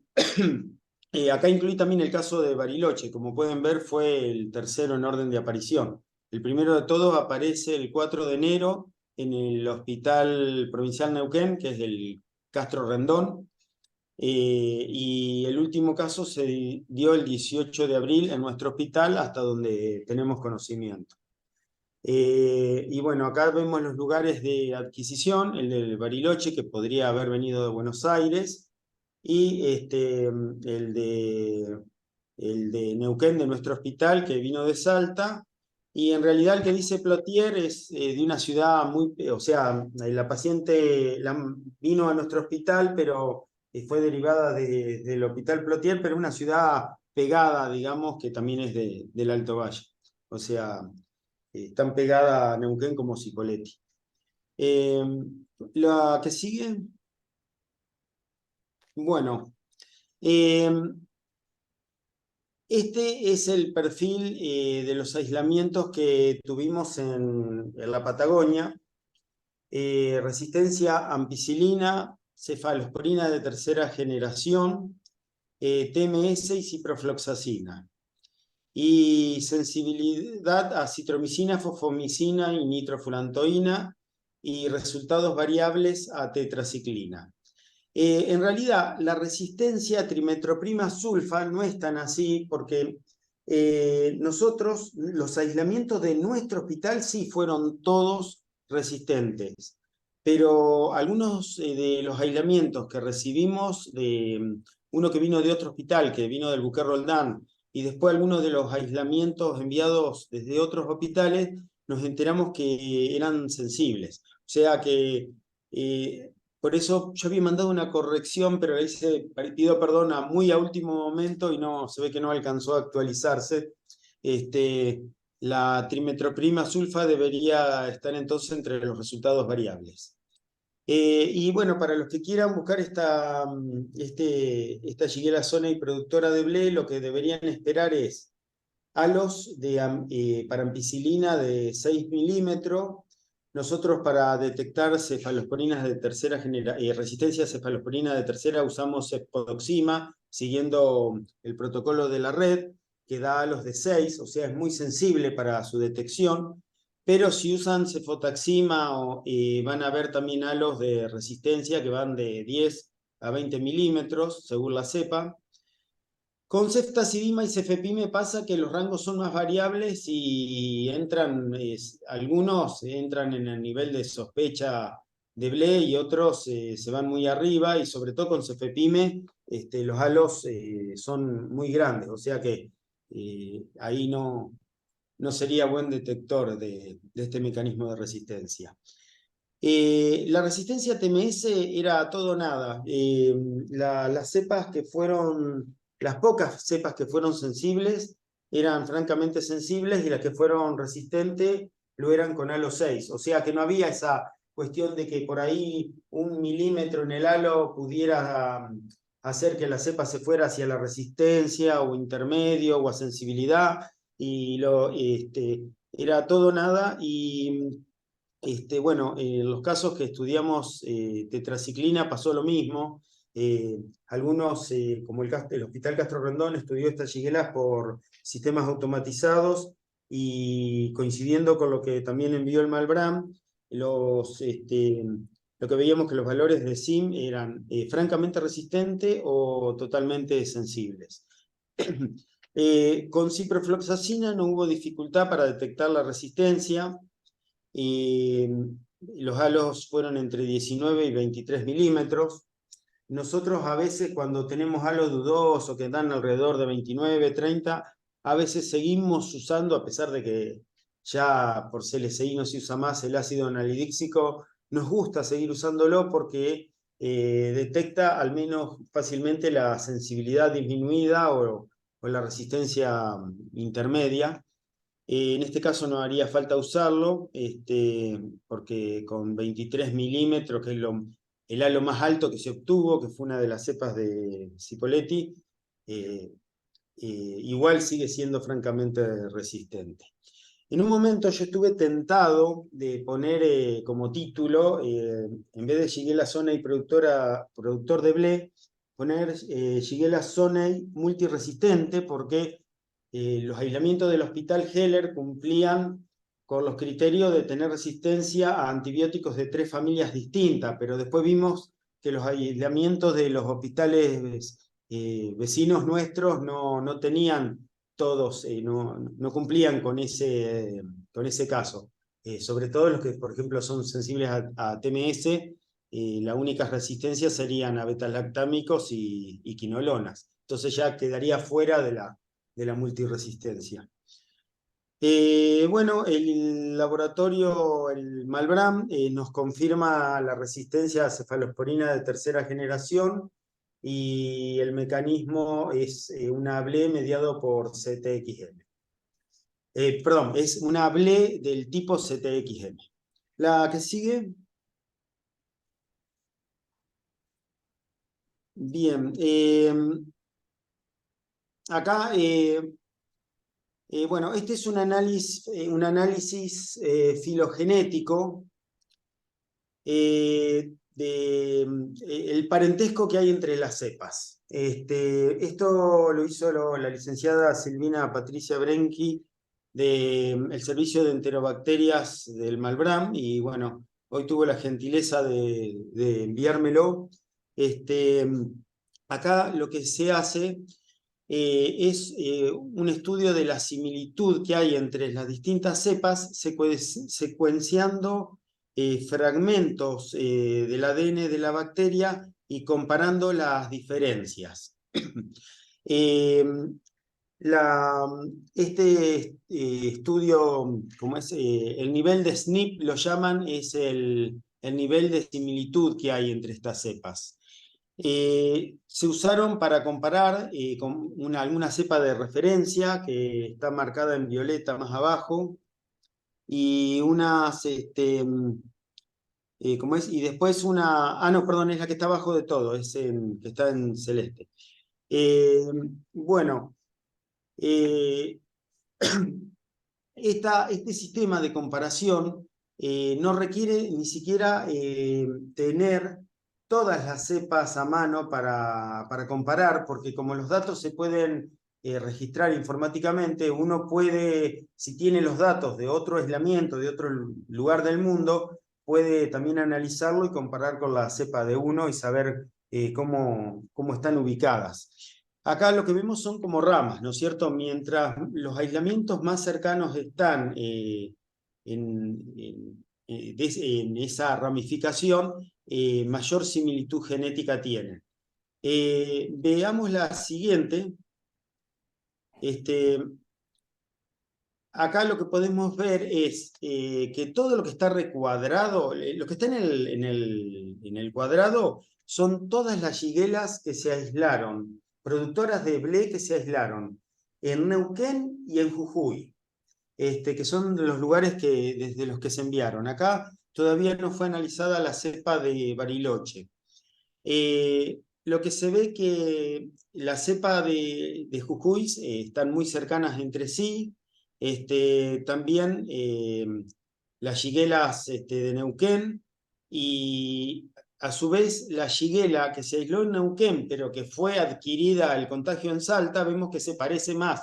acá incluí también el caso de Bariloche. Como pueden ver, fue el tercero en orden de aparición. El primero de todos aparece el 4 de enero en el Hospital Provincial Neuquén, que es el Castro Rendón. Y el último caso se dio el 18 de abril en nuestro hospital, hasta donde tenemos conocimiento. Y bueno, acá vemos los lugares de adquisición, el del Bariloche, que podría haber venido de Buenos Aires, y el de Neuquén, de nuestro hospital, que vino de Salta, Y en realidad el que dice Plotier es de una ciudad muy, o sea, la paciente vino a nuestro hospital, pero fue derivada del Hospital Plotier, pero una ciudad pegada, digamos, que también es del Alto Valle. O sea, tan pegada a Neuquén como Cipolletti. La que sigue. Bueno, este es el perfil de los aislamientos que tuvimos en la Patagonia. Resistencia a ampicilina, cefalosporina de tercera generación, TMS y ciprofloxacina. Y sensibilidad a citromicina, fosfomicina y nitrofurantoína, y resultados variables a tetraciclina. En realidad, la resistencia a trimetroprima sulfa no es tan así porque nosotros, los aislamientos de nuestro hospital sí fueron todos resistentes, pero algunos de los aislamientos que recibimos, uno que vino de otro hospital, que vino del Buquer Roldán, y después algunos de los aislamientos enviados desde otros hospitales, nos enteramos que eran sensibles. O sea que por eso yo había mandado una corrección, pero le pido perdón muy a último momento y no, se ve que no alcanzó a actualizarse. La trimetroprima sulfa debería estar entonces entre los resultados variables. Y bueno, para los que quieran buscar esta Shigella sonei productora de ble, lo que deberían esperar es halos para ampicilina de 6 milímetros. Nosotros para detectar cefalosporinas de tercera resistencia a cefalosporina de tercera usamos cepodoxima, siguiendo el protocolo de la red, que da halos de 6, o sea, es muy sensible para su detección. Pero si usan cefotaxima, van a ver también halos de resistencia que van de 10 a 20 milímetros, según la cepa. Con ceftazidima y cefepime pasa que los rangos son más variables y algunos entran en el nivel de sospecha de ble y otros se van muy arriba, y sobre todo con cefepime los halos son muy grandes, o sea que ahí no sería buen detector de este mecanismo de resistencia. La resistencia a TMS era todo o nada. Las pocas cepas que fueron sensibles eran francamente sensibles, y las que fueron resistentes lo eran con halo 6. O sea que no había esa cuestión de que por ahí 1 milímetro en el halo pudiera hacer que la cepa se fuera hacia la resistencia o intermedio o a sensibilidad, y era todo o nada. Y bueno, en los casos que estudiamos tetraciclina pasó lo mismo. Algunos, como el Hospital Castro Rendón, estudió estas shigella por sistemas automatizados, y coincidiendo con lo que también envió el Malbrán, lo que veíamos que los valores de SIM eran francamente resistentes o totalmente sensibles. Con ciprofloxacina no hubo dificultad para detectar la resistencia. Los halos fueron entre 19 y 23 milímetros. Nosotros a veces, cuando tenemos halos dudosos que dan alrededor de 29, 30, a veces seguimos usando, a pesar de que ya por CLSI no se usa más el ácido anhidríxico, nos gusta seguir usándolo porque detecta al menos fácilmente la sensibilidad disminuida o la resistencia intermedia. En este caso no haría falta usarlo, porque con 23 milímetros, que es el halo más alto que se obtuvo, que fue una de las cepas de Cipolletti, igual sigue siendo francamente resistente. En un momento yo estuve tentado de poner como título, en vez de Shigella sonei productor de ble, poner Shigella sonei multiresistente, porque los aislamientos del Hospital Heller cumplían con los criterios de tener resistencia a antibióticos de 3 familias distintas, pero después vimos que los aislamientos de los hospitales vecinos nuestros no tenían todos, no cumplían con ese caso. Sobre todo los que, por ejemplo, son sensibles a TMS, la única resistencia serían a betalactámicos y quinolonas. Entonces ya quedaría fuera de la multiresistencia. Bueno, el laboratorio, el Malbram, nos confirma la resistencia a cefalosporina de tercera generación y el mecanismo es un ABLE mediado por CTXM. Perdón, es un ABLE del tipo CTXM. La que sigue. Bien. Acá, bueno, este es un análisis filogenético el parentesco que hay entre las cepas. Esto lo hizo la licenciada Silvina Patricia Brenchi del Servicio de Enterobacterias del Malbram, y bueno, hoy tuvo la gentileza de enviármelo. Acá lo que se hace es un estudio de la similitud que hay entre las distintas cepas, secuenciando fragmentos del ADN de la bacteria y comparando las diferencias. Este estudio, como es el nivel de SNP, lo llaman, es el nivel de similitud que hay entre estas cepas. Se usaron para comparar con alguna cepa de referencia que está marcada en violeta más abajo, y unas, ¿cómo es? Y después no, perdón, es la que está abajo de todo, que está en celeste. Bueno, este sistema de comparación no requiere ni siquiera tener todas las cepas a mano para comparar, porque como los datos se pueden registrar informáticamente, uno puede, si tiene los datos de otro aislamiento, de otro lugar del mundo, puede también analizarlo y comparar con la cepa de uno y saber cómo están ubicadas. Acá lo que vemos son como ramas, ¿no es cierto? Mientras los aislamientos más cercanos están en esa ramificación, mayor similitud genética tienen. Veamos la siguiente. Acá lo que podemos ver es que todo lo que está recuadrado, lo que está en el cuadrado, son todas las shiguelas que se aislaron, productoras de ble que se aislaron en Neuquén y en Jujuy, que son los lugares desde los que se enviaron. Acá todavía no fue analizada la cepa de Bariloche. Lo que se ve que la cepa de Jujuy están muy cercanas entre sí. También las shiguelas de Neuquén, y a su vez la shiguela que se aisló en Neuquén pero que fue adquirida el contagio en Salta, vemos que se parece más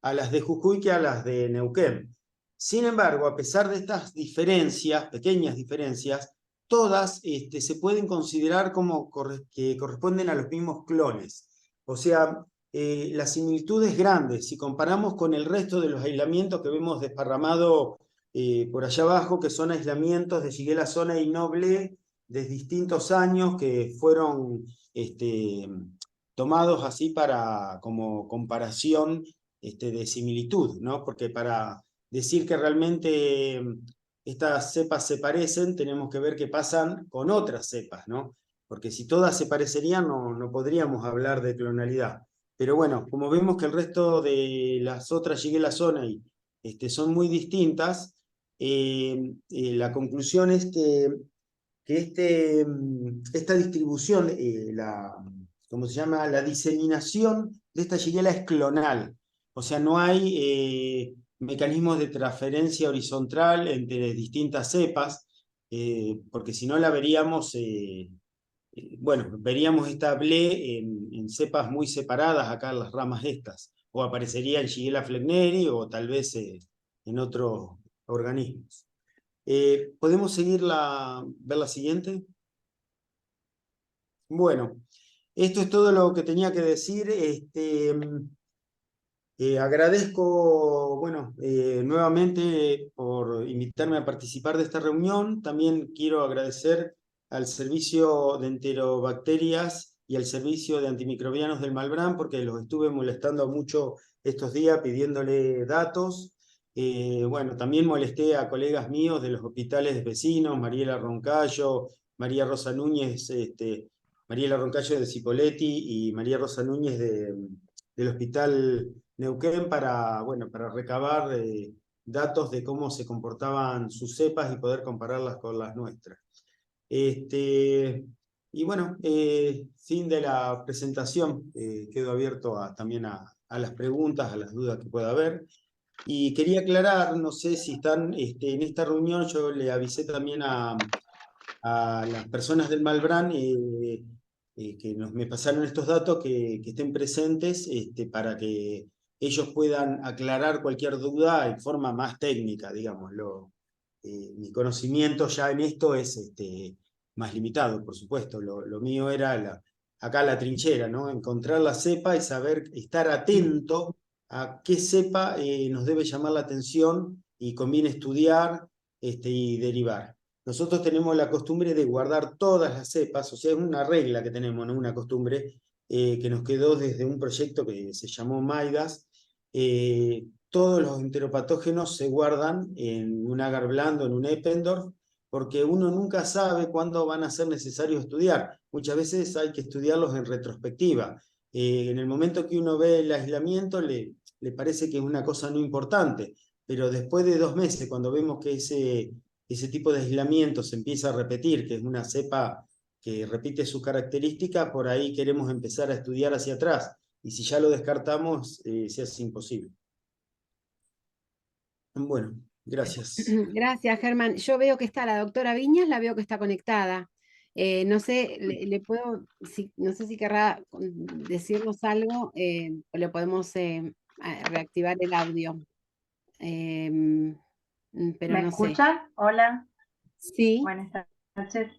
a las de Jujuy que a las de Neuquén. Sin embargo, a pesar de estas diferencias, pequeñas diferencias, todas se pueden considerar como que corresponden a los mismos clones. O sea, la similitud es grande. Si comparamos con el resto de los aislamientos que vemos desparramado por allá abajo, que son aislamientos de Shigella zona y noble de distintos años que fueron tomados así como comparación de similitud, ¿no? Porque para decir que realmente estas cepas se parecen, tenemos que ver qué pasan con otras cepas, ¿no? Porque si todas se parecerían, no podríamos hablar de clonalidad. Pero bueno, como vemos que el resto de las otras Shigella zonae son muy distintas, la conclusión es que esta distribución, ¿cómo se llama? La diseminación de esta Shigella es clonal. O sea, no hay mecanismos de transferencia horizontal entre distintas cepas, porque si no la veríamos, bueno, veríamos esta ble en cepas muy separadas acá en las ramas estas, o aparecería en Shigella flegneri o tal vez en otros organismos. ¿Podemos ver la siguiente? Bueno, esto es todo lo que tenía que decir. Agradezco, bueno, nuevamente por invitarme a participar de esta reunión. También quiero agradecer al Servicio de Enterobacterias y al Servicio de Antimicrobianos del Malbram, porque los estuve molestando mucho estos días pidiéndole datos. Bueno, también molesté a colegas míos de los hospitales vecinos, Mariela Roncayo, María Rosa Núñez, Mariela Roncayo de Cipolletti y María Rosa Núñez del Hospital Neuquén bueno, para recabar datos de cómo se comportaban sus cepas y poder compararlas con las nuestras. Y bueno, fin de la presentación, quedo abierto también a las preguntas, a las dudas que pueda haber. Y quería aclarar, no sé si están en esta reunión, yo le avisé también a las personas del Malbrán que me pasaron estos datos, que estén presentes para que ellos puedan aclarar cualquier duda en forma más técnica, digámoslo. Mi conocimiento ya en esto es más limitado, por supuesto. Lo mío era acá la trinchera, ¿no? Encontrar la cepa y saber, estar atento a qué cepa nos debe llamar la atención y conviene estudiar y derivar. Nosotros tenemos la costumbre de guardar todas las cepas, o sea, es una regla que tenemos, ¿no? Una costumbre que nos quedó desde un proyecto que se llamó MAIDAS. Todos los enteropatógenos se guardan en un agar blando, en un Eppendorf, porque uno nunca sabe cuándo van a ser necesarios estudiar. Muchas veces hay que estudiarlos en retrospectiva. En el momento que uno ve el aislamiento le parece que es una cosa no importante, pero después de 2 meses, cuando vemos que ese tipo de aislamiento se empieza a repetir, que es una cepa que repite sus características, por ahí queremos empezar a estudiar hacia atrás. Y si ya lo descartamos, se hace imposible. Bueno, gracias. Gracias, Germán. Yo veo que está la doctora Viñas, la veo que está conectada. No sé, no sé si querrá decirnos algo, o le podemos reactivar el audio. Pero ¿Me no sé. escuchan? Hola, Sí, buenas noches.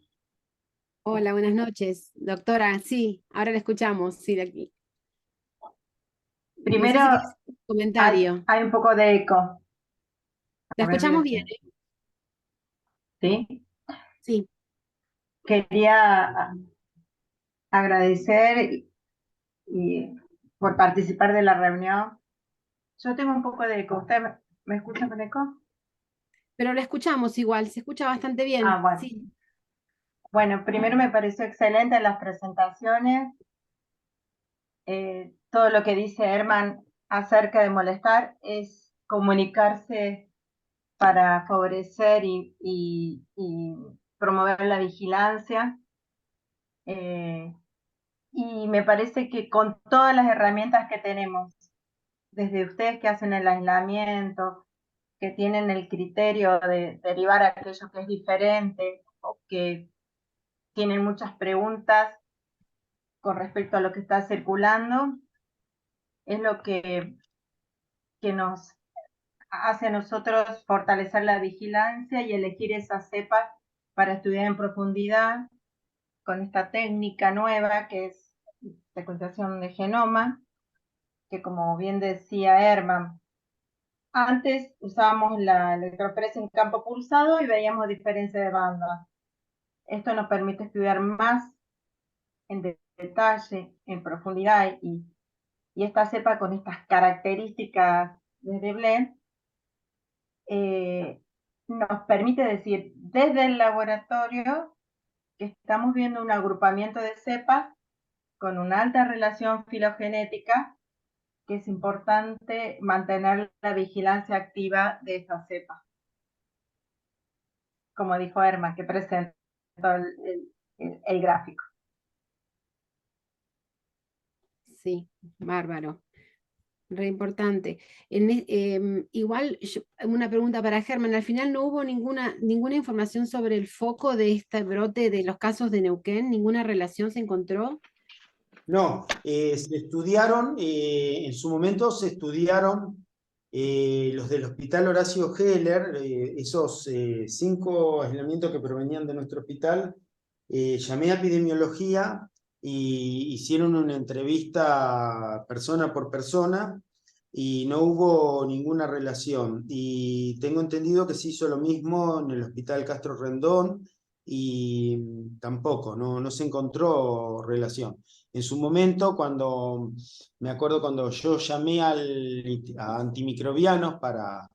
hola, buenas noches. Doctora, sí, ahora la escuchamos. Sí, de aquí. Primero, No sé si querés hacer un comentario. hay un poco de eco. La A ver, escuchamos bien, ¿eh? ¿Sí? Sí. Quería agradecer por participar de la reunión. Yo tengo un poco de eco. ¿Usted me escucha con eco? Pero la escuchamos igual, se escucha bastante bien. Ah, bueno. Sí. Bueno, primero me pareció excelente las presentaciones. Todo lo que dice Herman acerca de molestar es comunicarse para favorecer y promover la vigilancia. Y me parece que con todas las herramientas que tenemos, desde ustedes que hacen el aislamiento, que tienen el criterio de derivar aquello que es diferente, o que tienen muchas preguntas con respecto a lo que está circulando, es lo que nos hace a nosotros fortalecer la vigilancia y elegir esa cepa para estudiar en profundidad con esta técnica nueva que es secuenciación de genoma, que como bien decía Herman, antes usábamos la electroforesis en campo pulsado y veíamos diferencia de banda. Esto nos permite estudiar más en detalle, en profundidad, y esta cepa con estas características de Blend nos permite decir desde el laboratorio que estamos viendo un agrupamiento de cepas con una alta relación filogenética, que es importante mantener la vigilancia activa de esa cepa. Como dijo Herman, que presentó el gráfico. Sí, bárbaro. Re importante. Igual, una pregunta para Germán. Al final no hubo ninguna información sobre el foco de este brote de los casos de Neuquén, ninguna relación se encontró. No, se estudiaron, en su momento se estudiaron los del Hospital Horacio Heller, esos 5 aislamientos que provenían de nuestro hospital. Llamé a epidemiología y hicieron una entrevista persona por persona y no hubo ninguna relación. Y tengo entendido que se hizo lo mismo en el Hospital Castro Rendón y tampoco, no se encontró relación. En su momento, me acuerdo cuando yo llamé a antimicrobianos para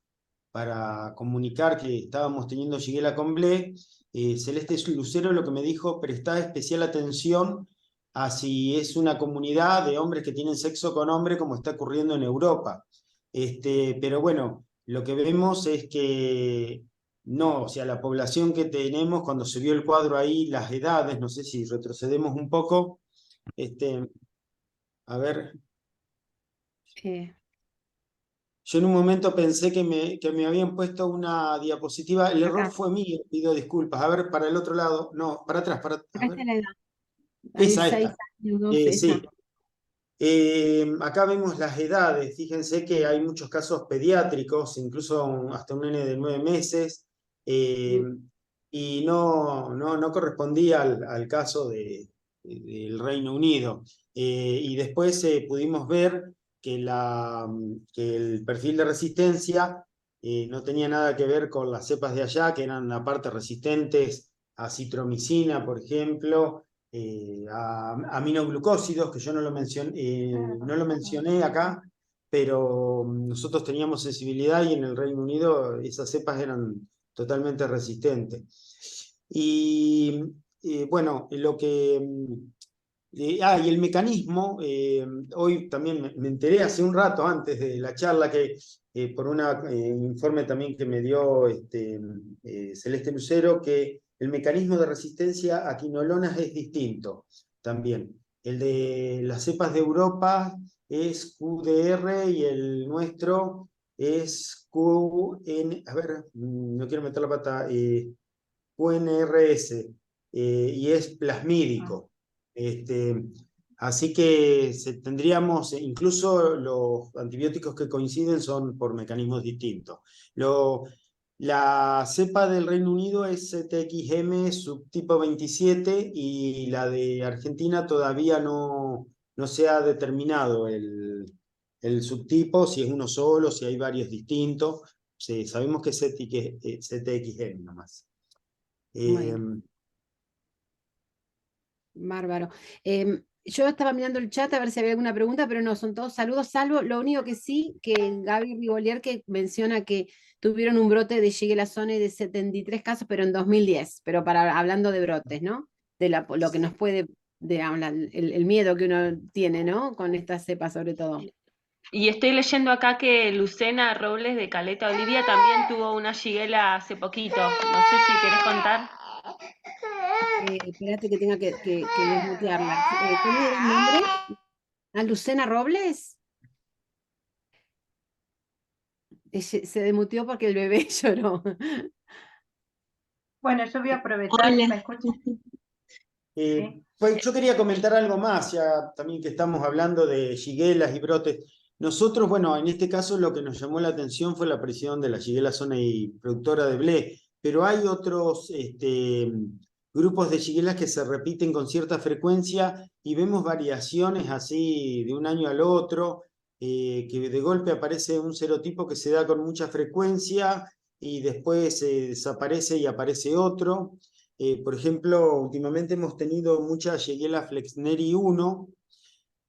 para comunicar que estábamos teniendo Shigella con Ble, Celeste Lucero lo que me dijo, prestá especial atención a si es una comunidad de hombres que tienen sexo con hombre como está ocurriendo en Europa. Pero bueno, lo que vemos es que no, o sea, la población que tenemos, cuando se vio el cuadro ahí, las edades, no sé si retrocedemos un poco, a ver, yo en un momento pensé que me habían puesto una diapositiva, el error Acá. fue mío, pido disculpas, a ver, para el otro lado, no, para atrás, a Acá ver, está la edad. Hay esa, 6 esta. años, 12, esa. Sí. Acá vemos las edades, fíjense que hay muchos casos pediátricos, incluso hasta un nene de 9 meses, y no correspondía al caso del Reino Unido. Y después pudimos ver que el perfil de resistencia no tenía nada que ver con las cepas de allá, que eran aparte resistentes a citromicina, por ejemplo, a aminoglucósidos, que yo no lo mencioné acá, pero nosotros teníamos sensibilidad y en el Reino Unido esas cepas eran totalmente resistentes. Y bueno, y el mecanismo, hoy también me enteré hace un rato antes de la charla que por un informe también que me dio Celeste Lucero, que el mecanismo de resistencia a quinolonas es distinto también. El de las cepas de Europa es QDR y el nuestro es QN, a ver, no quiero meter la pata, QNRS, y es plasmídico. Así que tendríamos, incluso los antibióticos que coinciden son por mecanismos distintos. La cepa del Reino Unido es CTXM subtipo 27 y la de Argentina todavía no se ha determinado el subtipo, si es uno solo, si hay varios distintos. Sí, sabemos que es CTXM nomás. Bueno. Bárbaro. Yo estaba mirando el chat a ver si había alguna pregunta, pero no, son todos saludos, salvo lo único que sí, que Gaby Rigolier que menciona que tuvieron un brote de Shigella Sone de 73 casos, pero en 2010, pero hablando de brotes, ¿no? De lo que nos puede, el miedo que uno tiene, ¿no? Con esta cepa sobre todo. Y estoy leyendo acá que Lucena Robles de Caleta Olivia también tuvo una Shigella hace poquito. No sé si querés contar. Espérate que tenga que desmutearla. ¿Cómo era el nombre? ¿A Lucena Robles? Se desmuteó porque el bebé lloró. Bueno, yo voy a aprovechar, Hola. ¿me escuchan? ¿Sí? Pues yo quería comentar algo más, ya también que estamos hablando de shiguelas y brotes. Nosotros, bueno, en este caso lo que nos llamó la atención fue la aparición de la Shigella sonei productora de Ble, pero hay otros grupos de shiguelas que se repiten con cierta frecuencia y vemos variaciones así de un año al otro, que de golpe aparece un serotipo que se da con mucha frecuencia y después desaparece y aparece otro. Por ejemplo, últimamente hemos tenido mucha Shigella flexneri 1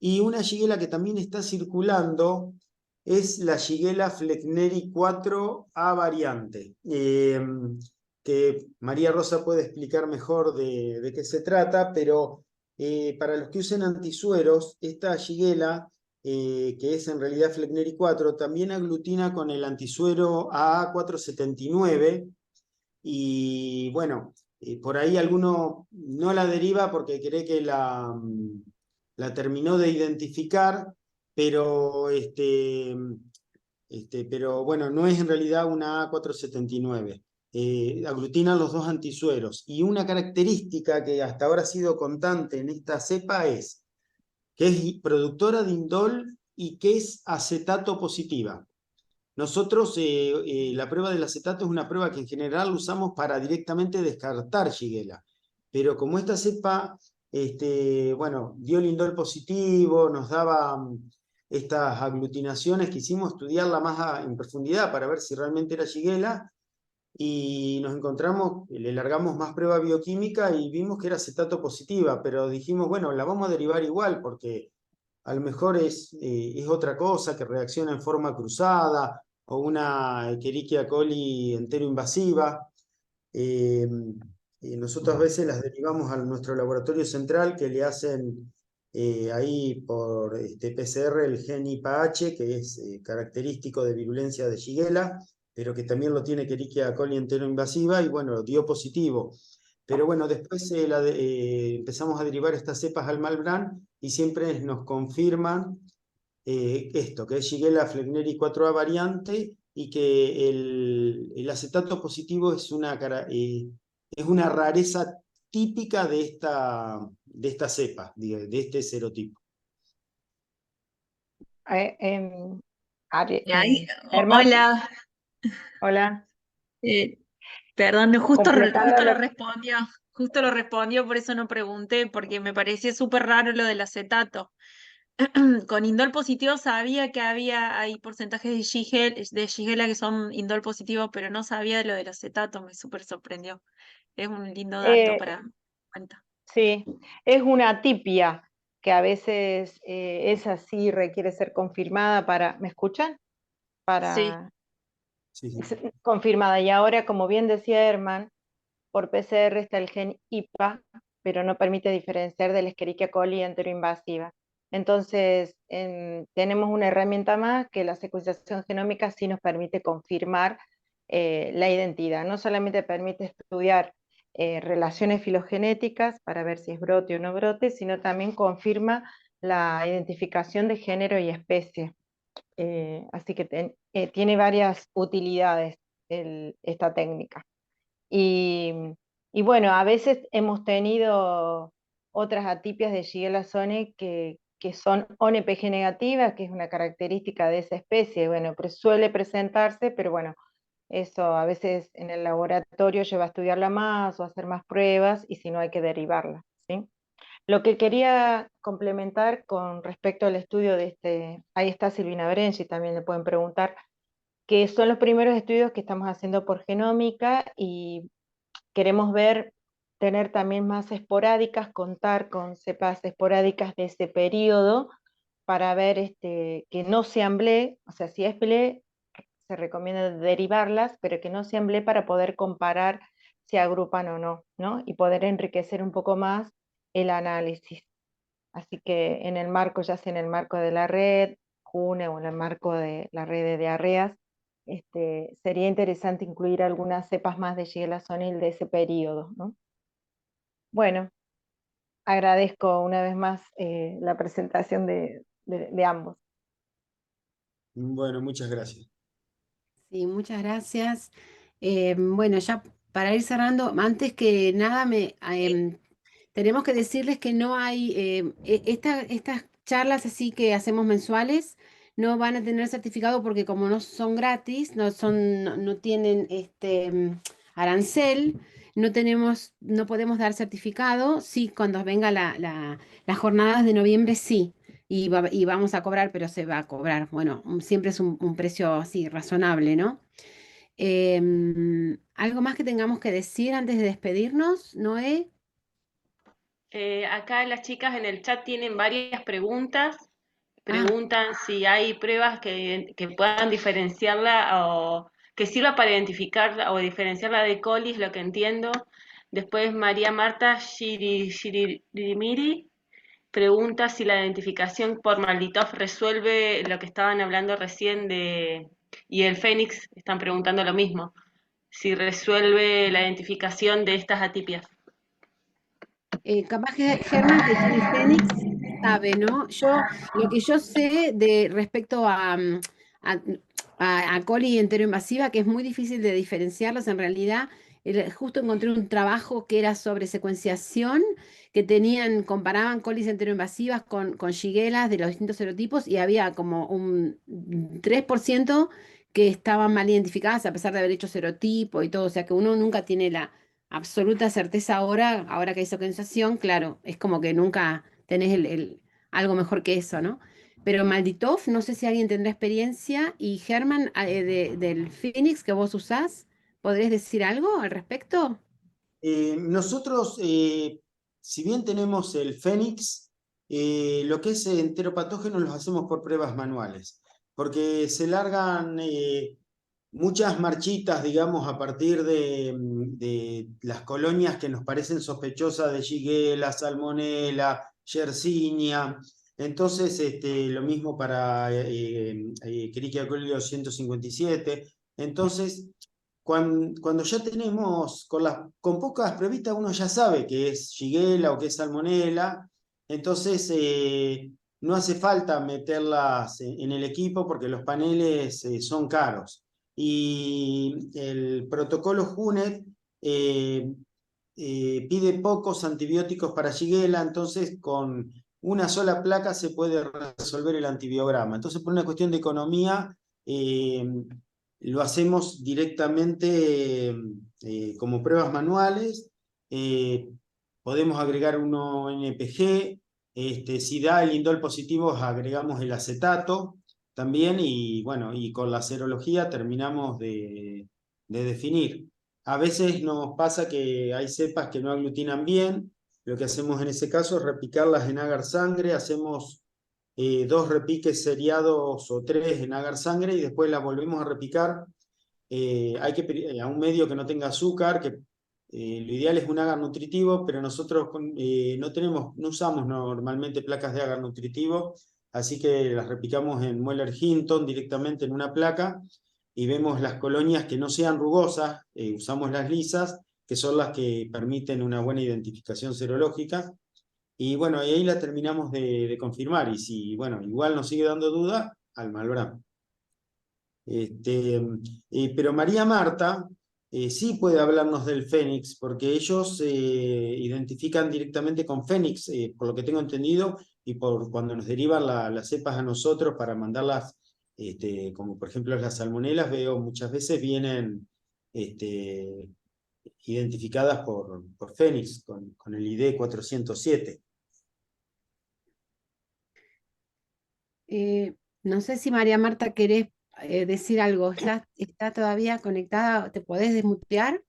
y una Shigella que también está circulando es la Shigella flexneri 4A variante, que María Rosa puede explicar mejor de qué se trata, pero para los que usen antisueros, esta Shigella, que es en realidad flexneri 4, también aglutina con el antisuero AA479 y bueno, por ahí alguno no la deriva porque cree que la terminó de identificar, pero, pero bueno, no es en realidad una A479. Aglutinan los dos antisueros. Y una característica que hasta ahora ha sido constante en esta cepa es que es productora de indol y que es acetato positiva. Nosotros, la prueba del acetato es una prueba que en general usamos para directamente descartar Shigella. Pero como esta cepa, bueno, dio el indol positivo, nos daba estas aglutinaciones, quisimos estudiarla más en profundidad para ver si realmente era Shigella. Y nos encontramos, le largamos más prueba bioquímica y vimos que era acetato positiva, pero dijimos, bueno, la vamos a derivar igual porque a lo mejor es otra cosa que reacciona en forma cruzada o una Escherichia coli enteroinvasiva. Nosotros a veces las derivamos a nuestro laboratorio central, que le hacen ahí por PCR el gen IPA-H, que es característico de virulencia de Shigella, pero que también lo tiene Escherichia coli enteroinvasiva, y bueno, dio positivo. Pero bueno, después empezamos a derivar estas cepas al Malbrán y siempre nos confirman esto, que es Shigella fleckneri 4A variante, y que el acetato positivo es una rareza típica de esta cepa, de este serotipo. Germán, Hola, hola. perdón, justo Completando lo- justo lo respondió, por eso no pregunté, porque me pareció súper raro lo del acetato. Con indol positivo sabía que hay porcentajes de Shigella que son indol positivo, pero no sabía de lo del acetato, me súper sorprendió. Es un lindo dato eh, para cuenta. sí, es una atipia que a veces es así, requiere ser confirmada para, ¿me escuchan? Sí, Para Sí, sí. confirmada. Y ahora, como bien decía Herman, por PCR está el gen IPA, pero no permite diferenciar del Escherichia coli enteroinvasiva. Entonces, tenemos una herramienta más que la secuenciación genómica sí nos permite confirmar la identidad. No solamente permite estudiar relaciones filogenéticas para ver si es brote o no brote, sino también confirma la identificación de género y especie. Así que tiene varias utilidades esta técnica. Y, y bueno, a veces hemos tenido otras atipias de Shigella sone que son ONPG negativas, que es una característica de esa especie. Bueno, suele presentarse, pero bueno, eso a veces en el laboratorio lleva a estudiarla más o a hacer más pruebas, y si no hay que derivarla, ¿sí? Lo que quería complementar con respecto al estudio ahí está Silvina Berenci, también le pueden preguntar, que son los primeros estudios que estamos haciendo por genómica, y queremos tener también más esporádicas, contar con cepas esporádicas de ese periodo para ver que no sean BLE, o sea, si es BLE se recomienda derivarlas, pero que no sean BLE para poder comparar si agrupan o no, ¿no? Y poder enriquecer un poco más el análisis. Así que ya sea en el marco de la red, JUNE, o en el marco de la red de diarreas, sería interesante incluir algunas cepas más de Shigella sonil de ese periodo, ¿no? Bueno, agradezco una vez más la presentación de ambos. Bueno, muchas gracias. Sí, muchas gracias. Bueno, ya para ir cerrando, antes que nada, tenemos que decirles que no hay, estas charlas así que hacemos mensuales no van a tener certificado, porque como no son gratis, no tienen arancel, no podemos dar certificado. Sí, cuando venga las jornadas de noviembre, sí. Y vamos a cobrar, pero se va a cobrar. Bueno, siempre es un precio así razonable, ¿no? ¿Algo más que tengamos que decir antes de despedirnos, Noé? Acá las chicas en el chat tienen varias preguntas. Ah, Preguntan si hay pruebas que puedan diferenciarla o que sirva para identificarla o diferenciarla de coli, es lo que entiendo. Después María Marta Shirimiri pregunta si la identificación por Malditov resuelve lo que estaban hablando recién y el Fénix están preguntando lo mismo, si resuelve la identificación de estas atipias. capaz que Germán, que tiene Fénix, sabe, ¿no? Lo que yo sé respecto a, a coli enteroinvasiva, que es muy difícil de diferenciarlos en realidad. Justo encontré un trabajo que era sobre secuenciación, que comparaban colis enteroinvasivas con shigellas de los distintos serotipos, y había como un 3% que estaban mal identificadas a pesar de haber hecho serotipo y todo. O sea que uno nunca tiene la absoluta certeza ahora que hay secuenciación. Claro, es como que nunca tenés algo mejor que eso, ¿no? Pero Malditov, no sé si alguien tendrá experiencia. Y Germán, del Phoenix que vos usás, ¿podrías decir algo al respecto? Nosotros, si bien tenemos el Fénix, lo que es enteropatógenos los hacemos por pruebas manuales, porque se largan muchas marchitas, digamos, a partir de las colonias que nos parecen sospechosas de Shigella, Salmonella, Yersinia. Entonces, lo mismo para Escherichia coli 257. Entonces, cuando ya tenemos, con pocas pruebitas, uno ya sabe que es Shigella o que es Salmonella. Entonces, no hace falta meterlas en el equipo porque los paneles son caros. Y el protocolo HUNET pide pocos antibióticos para Shigella, entonces con una sola placa se puede resolver el antibiograma. Entonces, por una cuestión de economía, lo hacemos directamente como pruebas manuales. Podemos agregar uno NPG. Si da el indol positivo, agregamos el acetato también, y bueno, y con la serología terminamos de definir. A veces nos pasa que hay cepas que no aglutinan bien. Lo que hacemos en ese caso es repicarlas en agar sangre. Hacemos 2 repiques seriados o 3 en agar sangre y después las volvemos a repicar. Hay que a un medio que no tenga azúcar, que lo ideal es un agar nutritivo, pero nosotros no usamos normalmente placas de agar nutritivo, así que las repicamos en Mueller Hinton directamente en una placa y vemos las colonias que no sean rugosas, usamos las lisas, que son las que permiten una buena identificación serológica. Y bueno, y ahí la terminamos de confirmar. Y si, bueno, igual nos sigue dando duda, al Malbrán. Pero María Marta sí puede hablarnos del Fénix, porque ellos identifican directamente con Fénix, por lo que tengo entendido, y por cuando nos derivan las cepas a nosotros para mandarlas, como por ejemplo las salmonelas, veo muchas veces vienen identificadas por Fénix, con el ID 407. No sé si María Marta querés decir algo. ¿Está todavía conectada? ¿Te podés desmutear?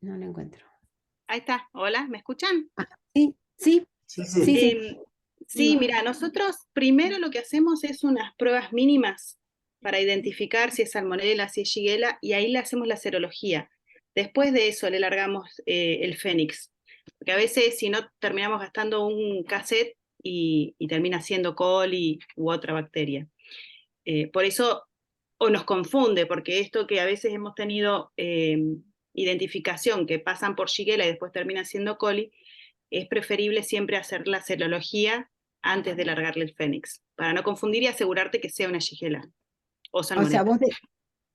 No la encuentro. Ahí está. Hola, ¿me escuchan? Sí, sí, Sí, sí. sí, sí. Sí, mira, nosotros primero lo que hacemos es unas pruebas mínimas para identificar si es salmonella, si es shigella, y ahí le hacemos la serología. Después de eso le largamos el Fénix, porque a veces si no terminamos gastando un cassette y termina siendo coli u otra bacteria. Por eso, o nos confunde, porque esto que a veces hemos tenido identificación que pasan por shigella y después termina siendo coli, es preferible siempre hacer la serología antes de largarle el Fénix, para no confundir y asegurarte que sea una shigella o O sea, salmonella.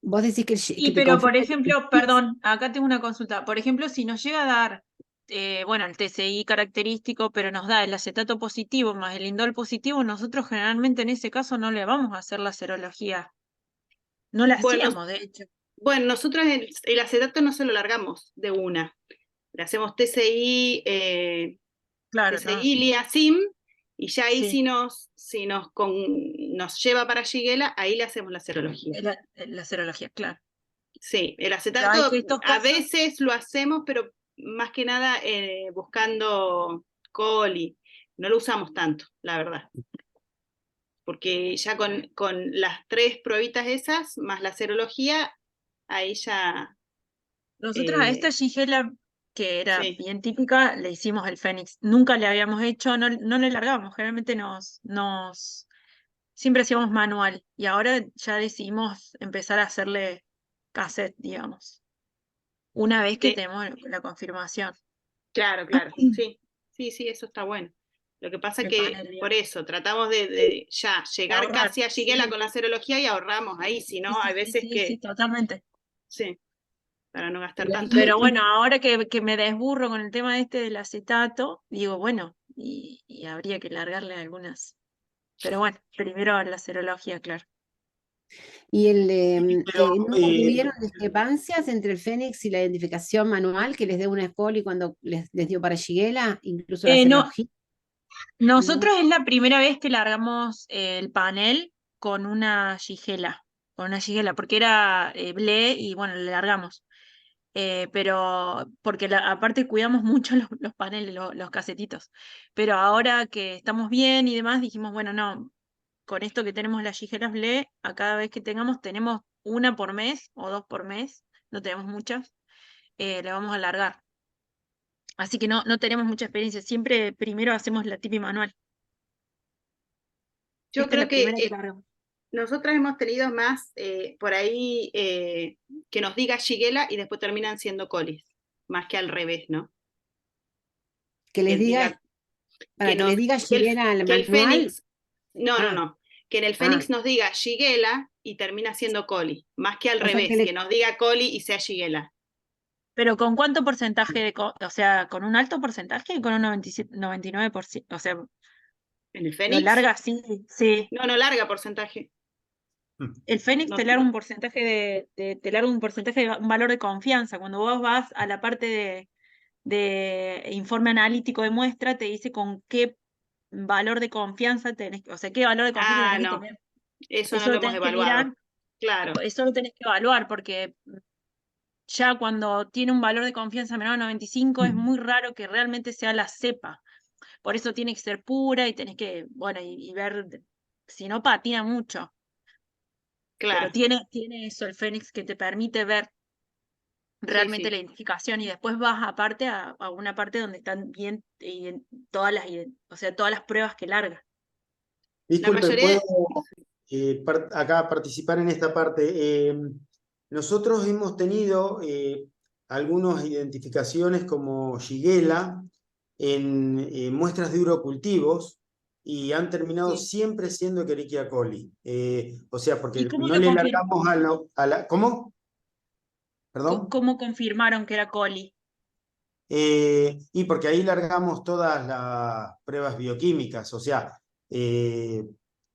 vos decís que, Sí, te pero por confunde. ejemplo, perdón, acá tengo una consulta. Por ejemplo, si nos llega a dar, bueno, el TCI característico, pero nos da el acetato positivo más el indol positivo, nosotros generalmente en ese caso no le vamos a hacer la serología. No la Bueno, hacíamos, de hecho. bueno, nosotros el acetato no se lo largamos de una. Le hacemos TCI, Claro, TCI, Liasim, y ya ahí sí, si nos lleva para shigella, ahí le hacemos la serología. la serología, claro. Sí, el Pero hay acetato que estos a casos, veces lo hacemos, pero más que nada buscando coli. No lo usamos tanto, la verdad. Porque ya con las 3 pruebitas esas, más la serología, ahí ya, nosotros a esta Shigella, que era sí. bien típica, le hicimos el Fénix. Nunca le habíamos hecho, no le largamos, generalmente siempre hacíamos manual. Y ahora ya decidimos empezar a hacerle cassette, digamos. Una vez que Sí, tenemos la confirmación claro, sí, sí, eso está bueno. Lo que pasa del que panel, por digamos. eso tratamos de ya De llegar ahorrar. casi a Shigella Sí, con la serología y ahorramos ahí, si sí, no, hay sí, sí, veces sí, sí, que, totalmente. sí, para no gastar Pero, tanto. Pero bueno, ahora que me desburro con el tema este del acetato, digo, bueno, y habría que largarle algunas. Pero bueno, primero la serología, claro. ¿Y Pero no tuvieron discrepancias entre el Fénix y la identificación manual que les dé una coli cuando les dio para Shigella, incluso la No, serología? nosotros es la primera vez que largamos el panel con una Shigella, porque era ble y bueno, le largamos. Pero porque aparte cuidamos mucho los paneles, los casetitos. Pero ahora que estamos bien y demás, dijimos, bueno, no, con esto que tenemos las Shigella Blé, a cada vez que tenemos una por mes o 2 por mes, no tenemos muchas, le vamos a alargar. Así que no tenemos mucha experiencia, siempre primero hacemos la tipi manual. Yo Esta es la creo que primera que largamos. nosotras hemos tenido más por ahí que nos diga Shigella y después terminan siendo colis, más que al revés, ¿no? Que les Que diga, diga, para que les diga que el, Shigella al que el manual. Fénix, no, Ah, que en el Fénix nos diga Shigella y termina siendo coli, más que al o sea revés, que que nos diga coli y sea Shigella. Pero ¿con cuánto porcentaje o sea, con un alto porcentaje, con un 97, 99%? O sea, ¿En el lo Fénix? larga sí, sí. No larga porcentaje. El Fénix No, te larga un porcentaje te larga un porcentaje de un valor de confianza. Cuando vos vas a la parte de informe analítico de muestra, te dice con qué valor de confianza tenés, o sea, qué valor de confianza tenés que no, tener. eso no Eso lo lo hemos tenés que evaluado. mirar, Claro, eso lo tenés que evaluar, porque ya cuando tiene un valor de confianza menor a 95 es muy raro que realmente sea la cepa. Por eso tiene que ser pura y tenés que, bueno, y ver, si no patina mucho. Pero claro. tiene eso el Fénix que te permite ver realmente Sí. la identificación y después vas aparte a una parte donde están bien todas o sea, todas las pruebas que larga. La Disculpe, mayoría, ¿puedo acá participar en esta parte? Nosotros hemos tenido algunas identificaciones como Shigella en muestras de urocultivos y han terminado sí. siempre siendo Escherichia coli. O sea, ¿Y porque cómo no lo le largamos a la... ¿Cómo? ¿Perdón? cómo confirmaron que era coli? Y porque ahí largamos todas las pruebas bioquímicas, o sea,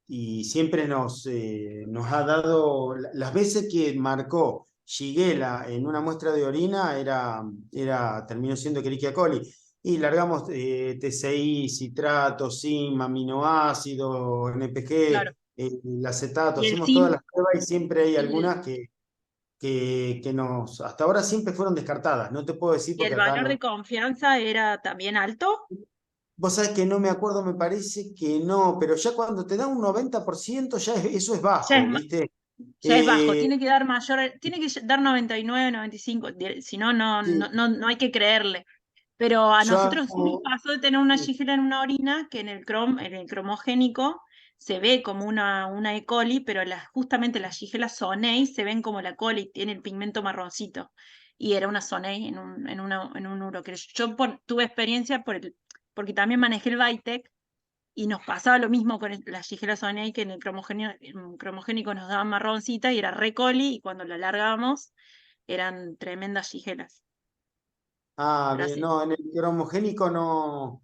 y siempre nos ha dado, las veces que marcó Shigella en una muestra de orina, terminó siendo Escherichia coli. Y largamos TCI, citrato, SIM, aminoácido, Claro. NPG, el acetato, Y el hacemos todas SIM, las pruebas y siempre hay el, algunas hasta ahora siempre fueron descartadas. No te puedo decir y porque el acá valor de no. confianza era también alto. Vos sabés que no me acuerdo, me parece que no, pero ya cuando te da un 90% eso es Ya es, bajo, ¿viste? ya es bajo, Eh, tiene que dar 99, 95, si no, sí, no hay que creerle. Pero a yo nosotros sí nos hago- pasó de tener una sí. Shigella en una orina que en el cromogénico se ve como una E. coli, pero justamente las Shigella sonei se ven como la coli, tiene el pigmento marroncito. Y era una sonei en un uro. Yo tuve experiencia porque también manejé el Vitek y nos pasaba lo mismo con la Shigella sonei, que en el cromogénico nos daban marroncita y era re coli, y cuando la largábamos eran tremendas Shigellas. Ah, Pero bien, así. no, en el cromogénico no.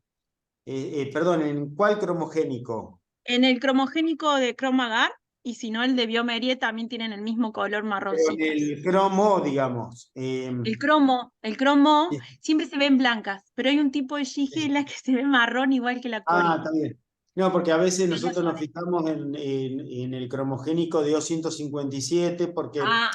Perdón, ¿en cuál cromogénico? En el cromogénico de Cromagar, y si no el de Biomerie, también tienen el mismo color Pero en marroncitas. el cromo, digamos. El cromo Sí, siempre se ven blancas, pero hay un tipo de sí. Shigella que se ve marrón igual que la Ah, coli. está bien. No, porque a veces Que esas nosotros son nos fijamos en el cromogénico de O157 porque ah,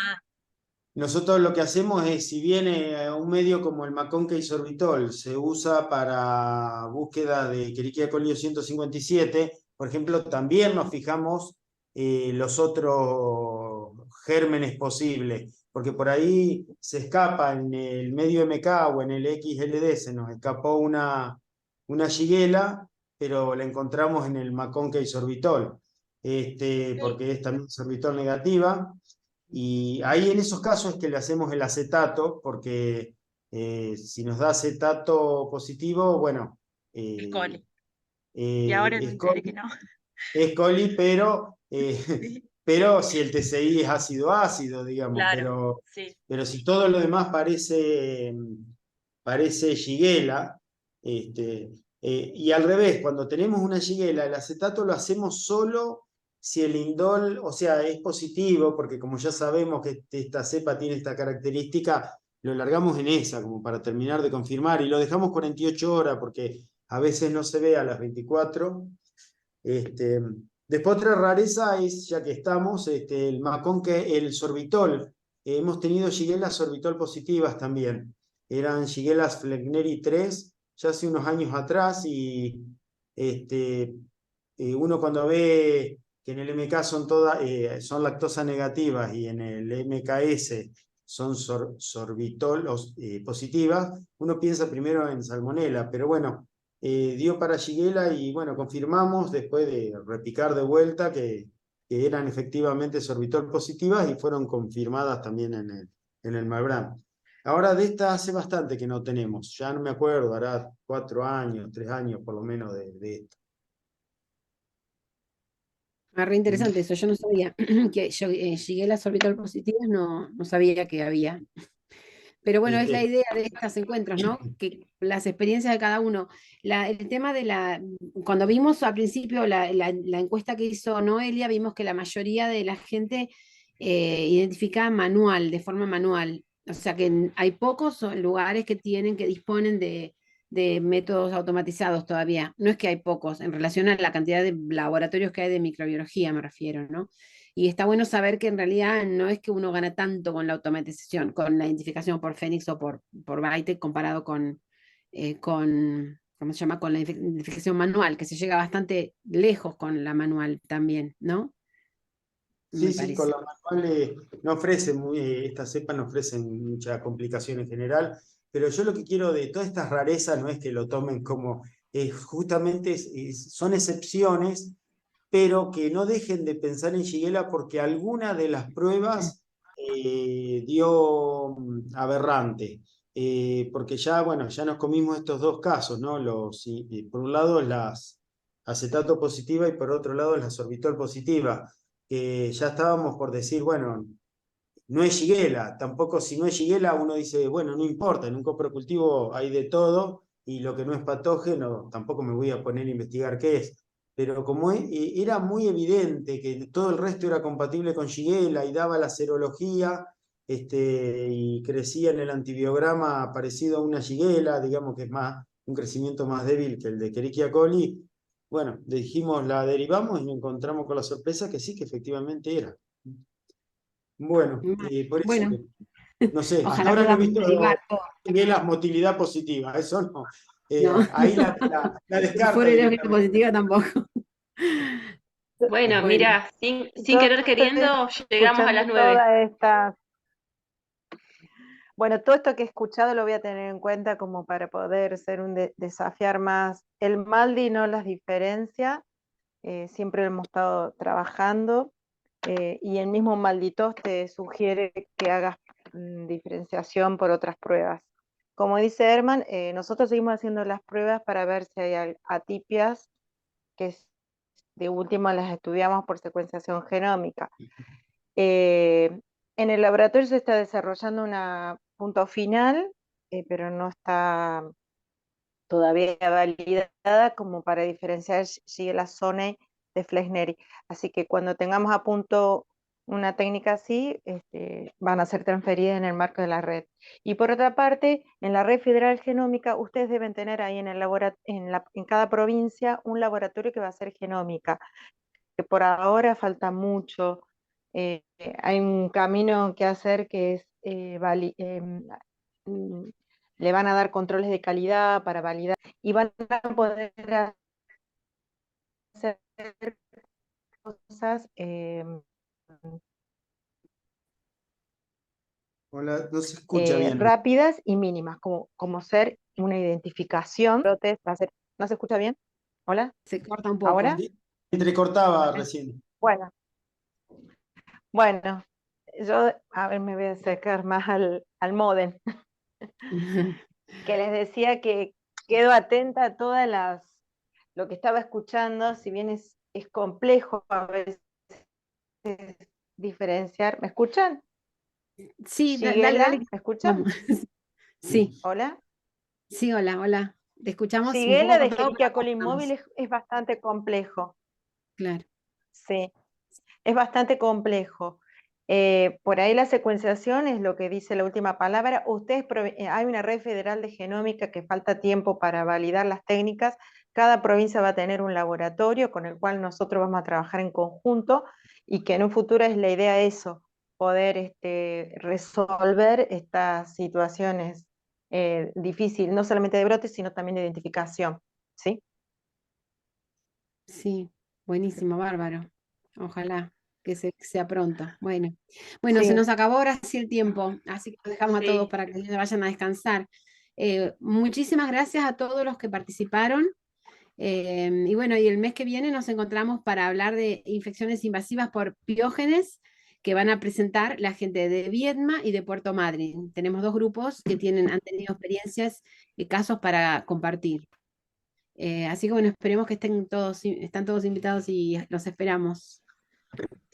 nosotros lo que hacemos es, si viene un medio como el McConkey sorbitol se usa para búsqueda de Escherichia coli 157, por ejemplo, también nos fijamos los otros gérmenes posibles, porque por ahí se escapa en el medio MK o en el XLD, se nos escapó una Shigella, pero la encontramos en el McConkey sorbitol, porque es también sorbitol negativa. Y ahí en esos casos es que le hacemos el acetato, porque si nos da acetato positivo, bueno, es eh, coli. Y ahora me es enteré coli, que no. es coli, pero, Sí, pero si el TCI es ácido, digamos, claro, sí. pero si todo lo demás parece Shigella, y al revés, cuando tenemos una Shigella, el acetato lo hacemos solo si el indol, o sea, es positivo, porque como ya sabemos que esta cepa tiene esta característica, lo largamos en esa, como para terminar de confirmar, y lo dejamos 48 horas, porque a veces no se ve a las 24. Después otra rareza es, ya que estamos, el McConkey, el sorbitol. Hemos tenido Shigella sorbitol positivas también. Eran Shigellas Fleckneri 3 ya hace unos años atrás y uno cuando ve que en el MK son, todas, son lactosa negativas y en el MKS son sorbitol positivas, uno piensa primero en salmonela, pero bueno, dio para Shigella y bueno, confirmamos después de repicar de vuelta que eran efectivamente sorbitol positivas y fueron confirmadas también en el Malbrand. Ahora de esta hace bastante que no tenemos, ya no me acuerdo, hará 4 años, 3 años por lo menos de esto. Re interesante eso, yo no sabía que yo, llegué a las orbital positivas, no sabía que había. Pero bueno, es la idea de estos encuentros, ¿no? Que las experiencias de cada uno. El tema de cuando vimos al principio la encuesta que hizo Noelia, vimos que la mayoría de la gente identificaba manual, de forma manual. O sea que hay pocos lugares que disponen de métodos automatizados todavía. No es que hay pocos, en relación a la cantidad de laboratorios que hay de microbiología, me refiero, ¿no? Y está bueno saber que en realidad no es que uno gana tanto con la automatización, con la identificación por Phoenix o por Bytec comparado ¿cómo se llama? Con la identificación manual, que se llega bastante lejos con la manual también, ¿no? Sí, sí, con la manual no ofrecen, estas cepas no ofrecen mucha complicación en general, pero yo lo que quiero de todas estas rarezas no es que lo tomen como, justamente son excepciones, pero que no dejen de pensar en Shigella porque alguna de las pruebas dio aberrante. Porque ya, bueno, ya nos comimos estos dos casos, ¿no? Por un lado las acetato positiva y por otro lado las sorbitol positiva, que ya estábamos por decir, bueno, no es Shigella, tampoco si no es Shigella uno dice, bueno, no importa, en un coprocultivo hay de todo y lo que no es patógeno tampoco me voy a poner a investigar qué es. Pero como era muy evidente que todo el resto era compatible con Shigella y daba la serología y crecía en el antibiograma parecido a una Shigella, digamos que es más un crecimiento más débil que el de Escherichia coli, bueno, dijimos, la derivamos y nos encontramos con la sorpresa que sí, que efectivamente era. Bueno, por eso, Bueno, no sé, hasta ojalá ahora no he podamos visto derivar todo. la motilidad positiva, eso no. No, Ahí la descarto fuera de directamente. positiva tampoco. Bueno, Bueno, mira, sin Yo querer estoy queriendo, llegamos a las escuchando 9. todas estas. Bueno, todo esto que he escuchado lo voy a tener en cuenta como para poder ser desafiar más. El Maldi no las diferencia, siempre lo hemos estado trabajando, y el mismo Malditos te sugiere que hagas diferenciación por otras pruebas. Como dice Herman, nosotros seguimos haciendo las pruebas para ver si hay atipias, que de última las estudiamos por secuenciación genómica. En el laboratorio se está desarrollando una punto final, pero no está todavía validada como para diferenciar Shigella zonei de Flexneri. Así que cuando tengamos a punto una técnica así, van a ser transferidas en el marco de la red. Y por otra parte, en la red federal genómica, ustedes deben tener ahí en cada provincia un laboratorio que va a hacer genómica, que por ahora falta mucho. Hay un camino que hacer que es le van a dar controles de calidad para validar y van a poder hacer cosas Hola, no se escucha bien. rápidas y mínimas, como ser una identificación. ¿No se escucha bien? ¿Hola? se corta un poco. ¿Ahora? Entrecortaba recién. Bueno, yo, a ver, me voy a acercar más al módem. Que les decía que quedo atenta a lo que estaba escuchando, si bien es complejo a veces diferenciar. ¿Me escuchan? Sí, Shigella, dale. ¿me escuchan? Vamos. Sí, ¿Hola? sí, hola. Te escuchamos un Shigella poco de cortado, Escherichia pero coli cortamos. móvil es bastante complejo. Claro. Sí, es bastante complejo. Por ahí la secuenciación es lo que dice la última palabra. Hay una red federal de genómica que falta tiempo para validar las técnicas. Cada provincia va a tener un laboratorio con el cual nosotros vamos a trabajar en conjunto y que en un futuro es la idea eso, poder resolver estas situaciones difíciles, no solamente de brotes, sino también de identificación. ¿Sí? Sí, buenísimo, bárbaro. Ojalá que sea pronto. Bueno, bueno, se Sí, nos acabó ahora sí el tiempo, así que los dejamos a todos Sí. para que se vayan a descansar. Muchísimas gracias a todos los que participaron. Y bueno, y el mes que viene nos encontramos para hablar de infecciones invasivas por piógenes que van a presentar la gente de Viedma y de Puerto Madryn. Tenemos dos grupos que han tenido experiencias y casos para compartir. Así que bueno, esperemos que están todos invitados y los esperamos.